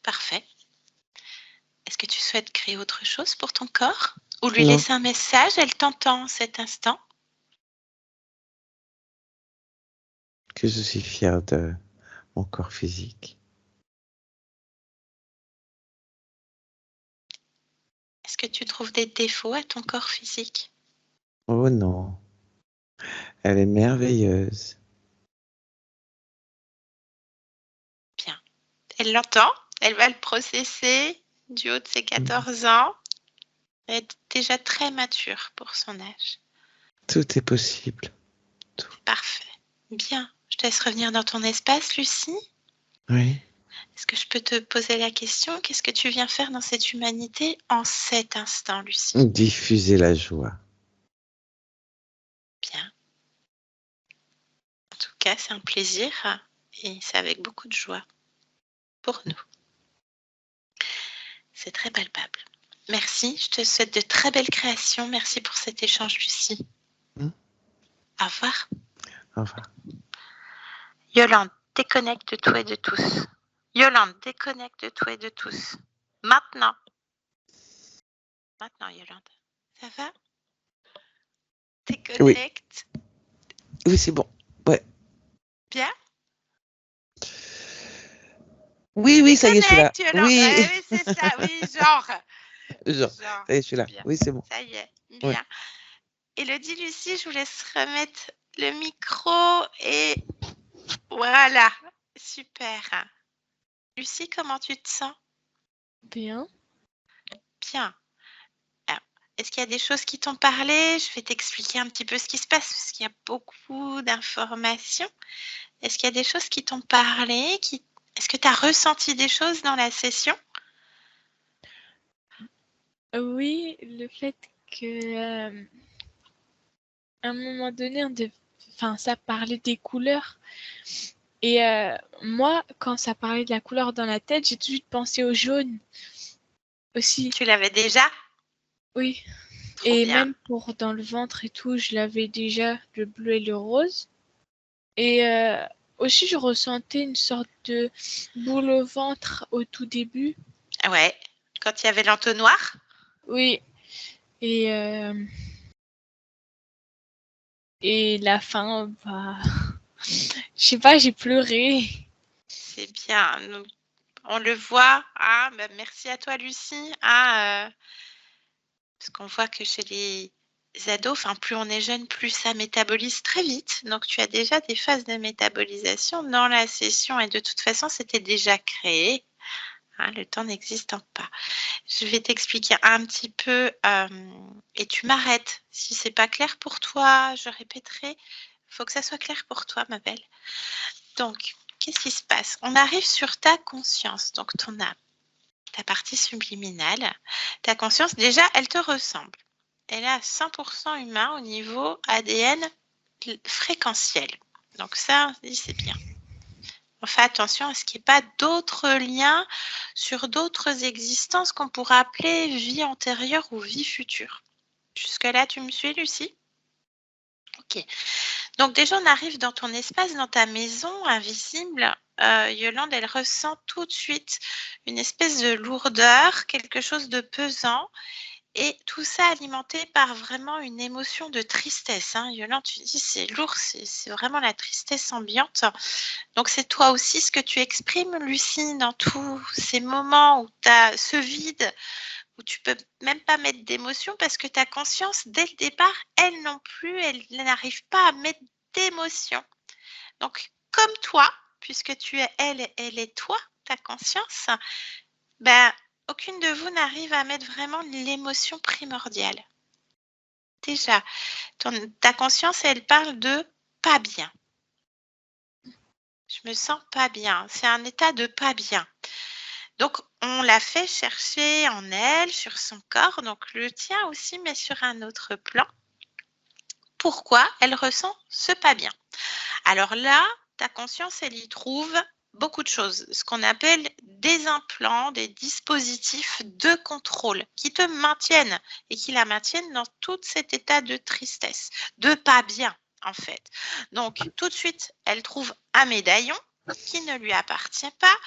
Parfait. Est-ce que tu souhaites créer autre chose pour ton corps? Ou lui Non, laisser un message? Elle t'entend en cet instant. que je suis fier de mon corps physique. Est-ce que tu trouves des défauts à ton corps physique? Oh non, elle est merveilleuse. Bien. Elle l'entend, elle va le processer du haut de ses 14 ans. Elle est déjà très mature pour son âge. Tout est possible. Parfait. Bien. Je te laisse revenir dans ton espace, Lucie. Oui, Est-ce que je peux te poser la question? Qu'est-ce que tu viens faire dans cette humanité en cet instant, Lucie? diffuser la joie. Bien. En tout cas, c'est un plaisir et c'est avec beaucoup de joie pour nous. C'est très palpable. Merci. Je te souhaite de très belles créations. Merci pour cet échange, Lucie. Hmm. Au revoir. Au revoir. Yolande, déconnecte de tout et de tous. Yolande, déconnecte de tout et de tous. Maintenant. Maintenant, Yolande. Ça va? Oui, Déconnecte. oui, c'est bon. Ouais. Bien? Oui, oui, ça y est, je suis là. Déconnecte, Yolande. Oui, Oui, c'est ça. Oui, genre. genre, Genre. ça y est, je suis là. Bien. Oui, c'est bon. Ça y est. Ouais. Bien. Elodie, Lucie, je vous laisse remettre le micro et voilà. Super. Lucie, comment tu te sens? Bien. Bien. Alors, est-ce qu'il y a des choses qui t'ont parlé? Je vais t'expliquer un petit peu ce qui se passe parce qu'il y a beaucoup d'informations. Est-ce qu'il y a des choses qui t'ont parlé? Est-ce que tu as ressenti des choses dans la session? Oui, le fait que à un moment donné, enfin, ça parlait des couleurs. Et moi, quand ça parlait de la couleur dans la tête, j'ai tout de suite pensé au jaune aussi. Tu l'avais déjà? Oui. Trop Et bien. même pour dans le ventre et tout, je l'avais déjà, le bleu et le rose. Et aussi, je ressentais une sorte de boule au ventre au tout début. Ouais. Quand il y avait l'entonnoir? Oui. Et, et la fin, bah, je sais pas, j'ai pleuré. c'est bien. On le voit. Ah, bah, merci à toi, Lucie. Ah, parce qu'on voit que chez les ados, plus on est jeune, plus ça métabolise très vite. Donc, tu as déjà des phases de métabolisation dans la session et de toute façon, c'était déjà créé. Le temps n'existant pas. Je vais t'expliquer un petit peu et tu m'arrêtes. Si c'est pas clair pour toi, je répéterai. Il faut que ça soit clair pour toi, ma belle. Donc, qu'est-ce qui se passe? On arrive sur ta conscience, donc ton âme, ta partie subliminale. Ta conscience, déjà, elle te ressemble. Elle est à 100% humain au niveau ADN fréquentiel. Donc ça, c'est bien. On fait attention à ce qu'il n'y ait pas d'autres liens sur d'autres existences qu'on pourrait appeler vie antérieure ou vie future. Jusque-là, tu me suis, Lucie? Ok. Donc déjà, on arrive dans ton espace, dans ta maison invisible. Yolande, elle ressent tout de suite une espèce de lourdeur, quelque chose de pesant. Et tout ça alimenté par vraiment une émotion de tristesse. Yolande, tu dis c'est lourd, c'est vraiment la tristesse ambiante. Donc c'est toi aussi ce que tu exprimes, Lucie, dans tous ces moments où tu as ce vide, où tu peux même pas mettre d'émotion parce que ta conscience, dès le départ, elle non plus, elle n'arrive pas à mettre d'émotion. Donc comme toi, puisque tu es elle et elle est toi, ta conscience, aucune de vous n'arrive à mettre vraiment l'émotion primordiale. Déjà, ta conscience, elle parle de pas bien. Je me sens pas bien. C'est un état de pas bien. Donc, on l'a fait chercher en elle, sur son corps, donc le tien aussi, mais sur un autre plan. Pourquoi elle ressent ce pas bien? Alors là, ta conscience, elle y trouve beaucoup de choses, ce qu'on appelle des implants, des dispositifs de contrôle qui te maintiennent et qui la maintiennent dans tout cet état de tristesse, de pas bien en fait. Donc tout de suite, elle trouve un médaillon qui ne lui appartient pas,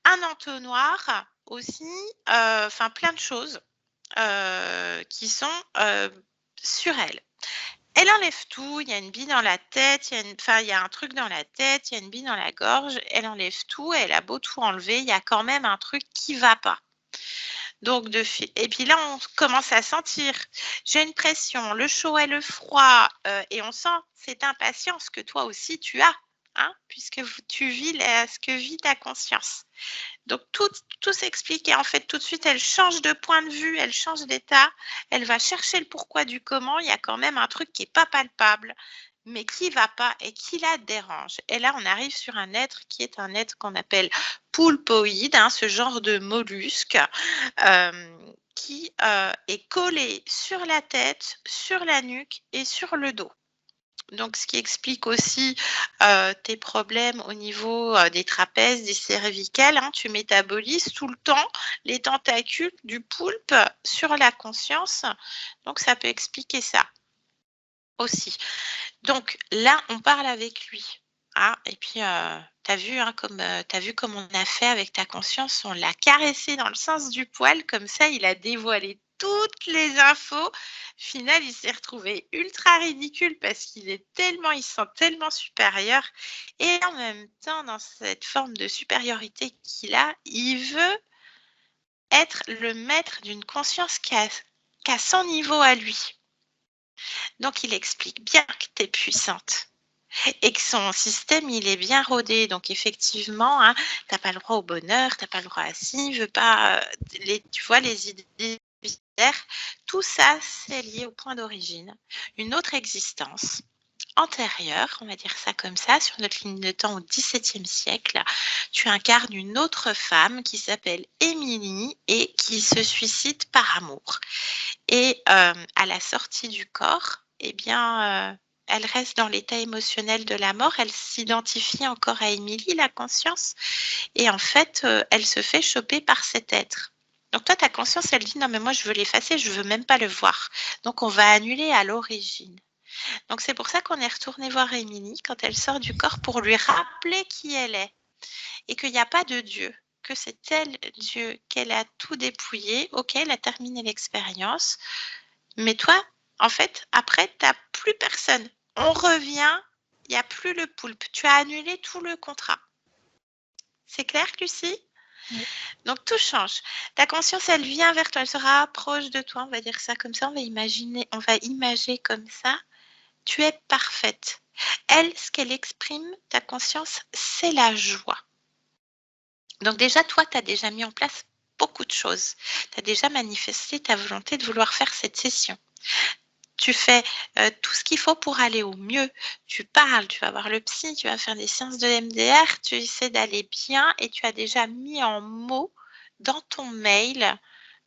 un entonnoir aussi, plein de choses qui sont sur elle. Elle enlève tout, il y a une bille dans la tête, il y a un truc dans la tête, il y a une bille dans la gorge, elle enlève tout, elle a beau tout enlever, il y a quand même un truc qui ne va pas. Donc, et puis là, on commence à sentir, j'ai une pression, le chaud et le froid, et on sent cette impatience que toi aussi tu as, puisque tu vis ce que vit ta conscience. Donc, tout s'explique et en fait, tout de suite, elle change de point de vue, elle change d'état, elle va chercher le pourquoi du comment. Il y a quand même un truc qui n'est pas palpable, mais qui ne va pas et qui la dérange. Et là, on arrive sur un être qui est un être qu'on appelle poulpoïde, ce genre de mollusque qui est collé sur la tête, sur la nuque et sur le dos. Donc, ce qui explique aussi tes problèmes au niveau des trapèzes, des cervicales. Tu métabolises tout le temps les tentacules du poulpe sur la conscience. Donc, ça peut expliquer ça aussi. Donc, là, on parle avec lui. Et puis, tu as vu comme on a fait avec ta conscience, on l'a caressé dans le sens du poil, comme ça, il a dévoilé toutes les infos. Final, il s'est retrouvé ultra ridicule parce il se sent tellement supérieur. Et en même temps, dans cette forme de supériorité qu'il a, il veut être le maître d'une conscience qui a son niveau à lui. Donc, il explique bien que tu es puissante et que son système, il est bien rodé. Donc, effectivement, tu n'as pas le droit au bonheur, tu n'as pas le droit à ci, veut pas, tu vois, les idées, tout ça, c'est lié au point d'origine. Une autre existence antérieure, on va dire ça comme ça, sur notre ligne de temps au XVIIe siècle, tu incarnes une autre femme qui s'appelle Émilie et qui se suicide par amour. Et à la sortie du corps, elle reste dans l'état émotionnel de la mort, elle s'identifie encore à Émilie, la conscience, et en fait, elle se fait choper par cet être. Donc toi, ta conscience, elle dit non mais moi je veux l'effacer, je veux même pas le voir. Donc on va annuler à l'origine. Donc c'est pour ça qu'on est retourné voir Émilie quand elle sort du corps pour lui rappeler qui elle est et qu'il n'y a pas de Dieu, que c'est elle, Dieu, qu'elle a tout dépouillé. Ok, elle a terminé l'expérience, mais toi, en fait, après, tu n'as plus personne. On revient, il n'y a plus le poulpe. Tu as annulé tout le contrat. C'est clair, Lucie? Oui. Donc, tout change. Ta conscience, elle vient vers toi, elle se rapproche de toi, on va dire ça comme ça, on va imager comme ça. Tu es parfaite. Elle, ce qu'elle exprime, ta conscience, c'est la joie. Donc déjà, toi, tu as déjà mis en place beaucoup de choses. Tu as déjà manifesté ta volonté de vouloir faire cette session. Tu fais tout ce qu'il faut pour aller au mieux. Tu parles, tu vas voir le psy, tu vas faire des séances de MDR, tu essaies d'aller bien et tu as déjà mis en mots dans ton mail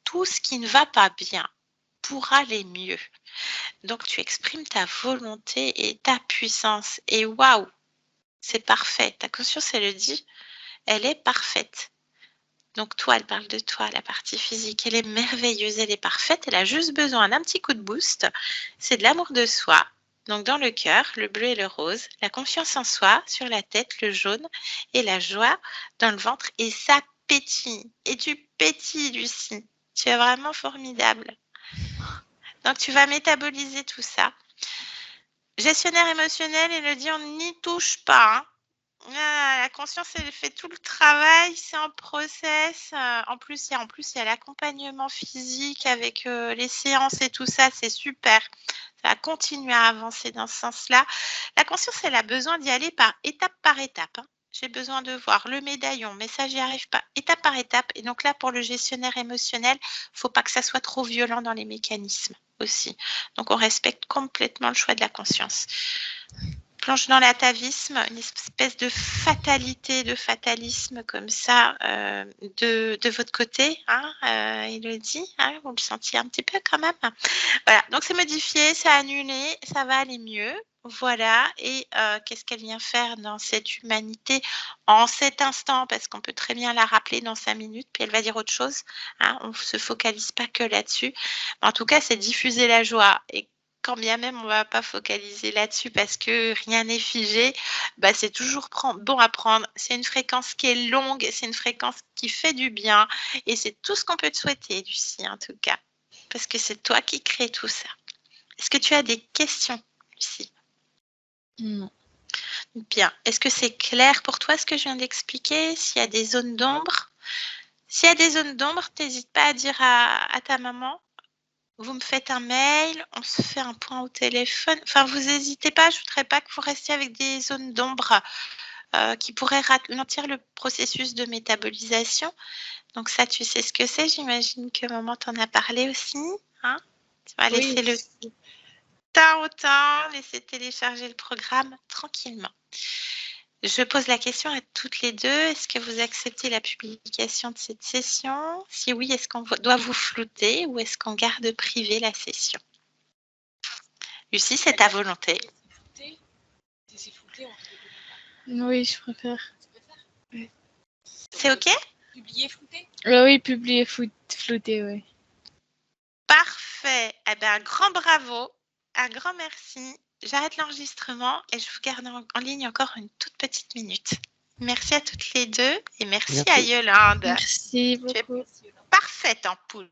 tout ce qui ne va pas bien pour aller mieux. Donc tu exprimes ta volonté et ta puissance. Et waouh, c'est parfait. Ta conscience, elle le dit, elle est parfaite. Donc toi, elle parle de toi, la partie physique, elle est merveilleuse, elle est parfaite, elle a juste besoin d'un petit coup de boost. C'est de l'amour de soi, donc dans le cœur, le bleu et le rose, la confiance en soi, sur la tête, le jaune, et la joie dans le ventre, et ça pétille. Et tu pétilles, Lucie. Tu es vraiment formidable. Donc tu vas métaboliser tout ça. Gestionnaire émotionnel, il le dit, on n'y touche pas. Hein. La conscience, elle fait tout le travail, c'est un process. En plus, il y a l'accompagnement physique avec les séances et tout ça, c'est super. Ça va continuer à avancer dans ce sens-là. La conscience, elle a besoin d'y aller par étape. Hein. J'ai besoin de voir le médaillon, mais ça, j'y arrive pas, étape par étape. Et donc là, pour le gestionnaire émotionnel, faut pas que ça soit trop violent dans les mécanismes aussi. Donc, on respecte complètement le choix de la conscience. Plonge dans l'atavisme, une espèce de fatalité, de fatalisme comme ça de votre côté, hein, il le dit, hein, vous le sentiez un petit peu quand même. Voilà, donc c'est modifié, c'est annulé, ça va aller mieux. Voilà, et qu'est-ce qu'elle vient faire dans cette humanité en cet instant, parce qu'on peut très bien la rappeler dans 5 minutes, puis elle va dire autre chose, hein, on ne se focalise pas que là-dessus. En tout cas, c'est diffuser la joie, et quand bien même on ne va pas focaliser là-dessus parce que rien n'est figé, bah c'est toujours bon à prendre. C'est une fréquence qui est longue, c'est une fréquence qui fait du bien, et c'est tout ce qu'on peut te souhaiter, Lucie, en tout cas, parce que c'est toi qui crée tout ça. Est-ce que tu as des questions, Lucie? Non. Bien. Est-ce que c'est clair pour toi ce que je viens d'expliquer? S'il y a des zones d'ombre, n'hésite pas à dire à ta maman. Vous me faites un mail, on se fait un point au téléphone. Enfin, vous n'hésitez pas, je ne voudrais pas que vous restiez avec des zones d'ombre qui pourraient ralentir le processus de métabolisation. Donc ça, tu sais ce que c'est. J'imagine que maman t'en a parlé aussi. Hein, tu vas laisser le temps au temps, laisser télécharger le programme tranquillement. Je pose la question à toutes les deux. Est-ce que vous acceptez la publication de cette session? Si oui, est-ce qu'on doit vous flouter ou est-ce qu'on garde privé la session? Lucie, c'est ta volonté. Oui, je préfère. C'est OK? Publier, flouter? Oui, publier, flouter, oui. Parfait. Eh bien, un grand bravo, un grand merci. J'arrête l'enregistrement et je vous garde en ligne encore une toute petite minute. Merci à toutes les deux et merci. À Yolande. Merci beaucoup. Tu es parfaite en poulpe.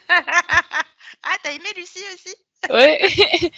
Ah, t'as aimé Lucie aussi? Oui.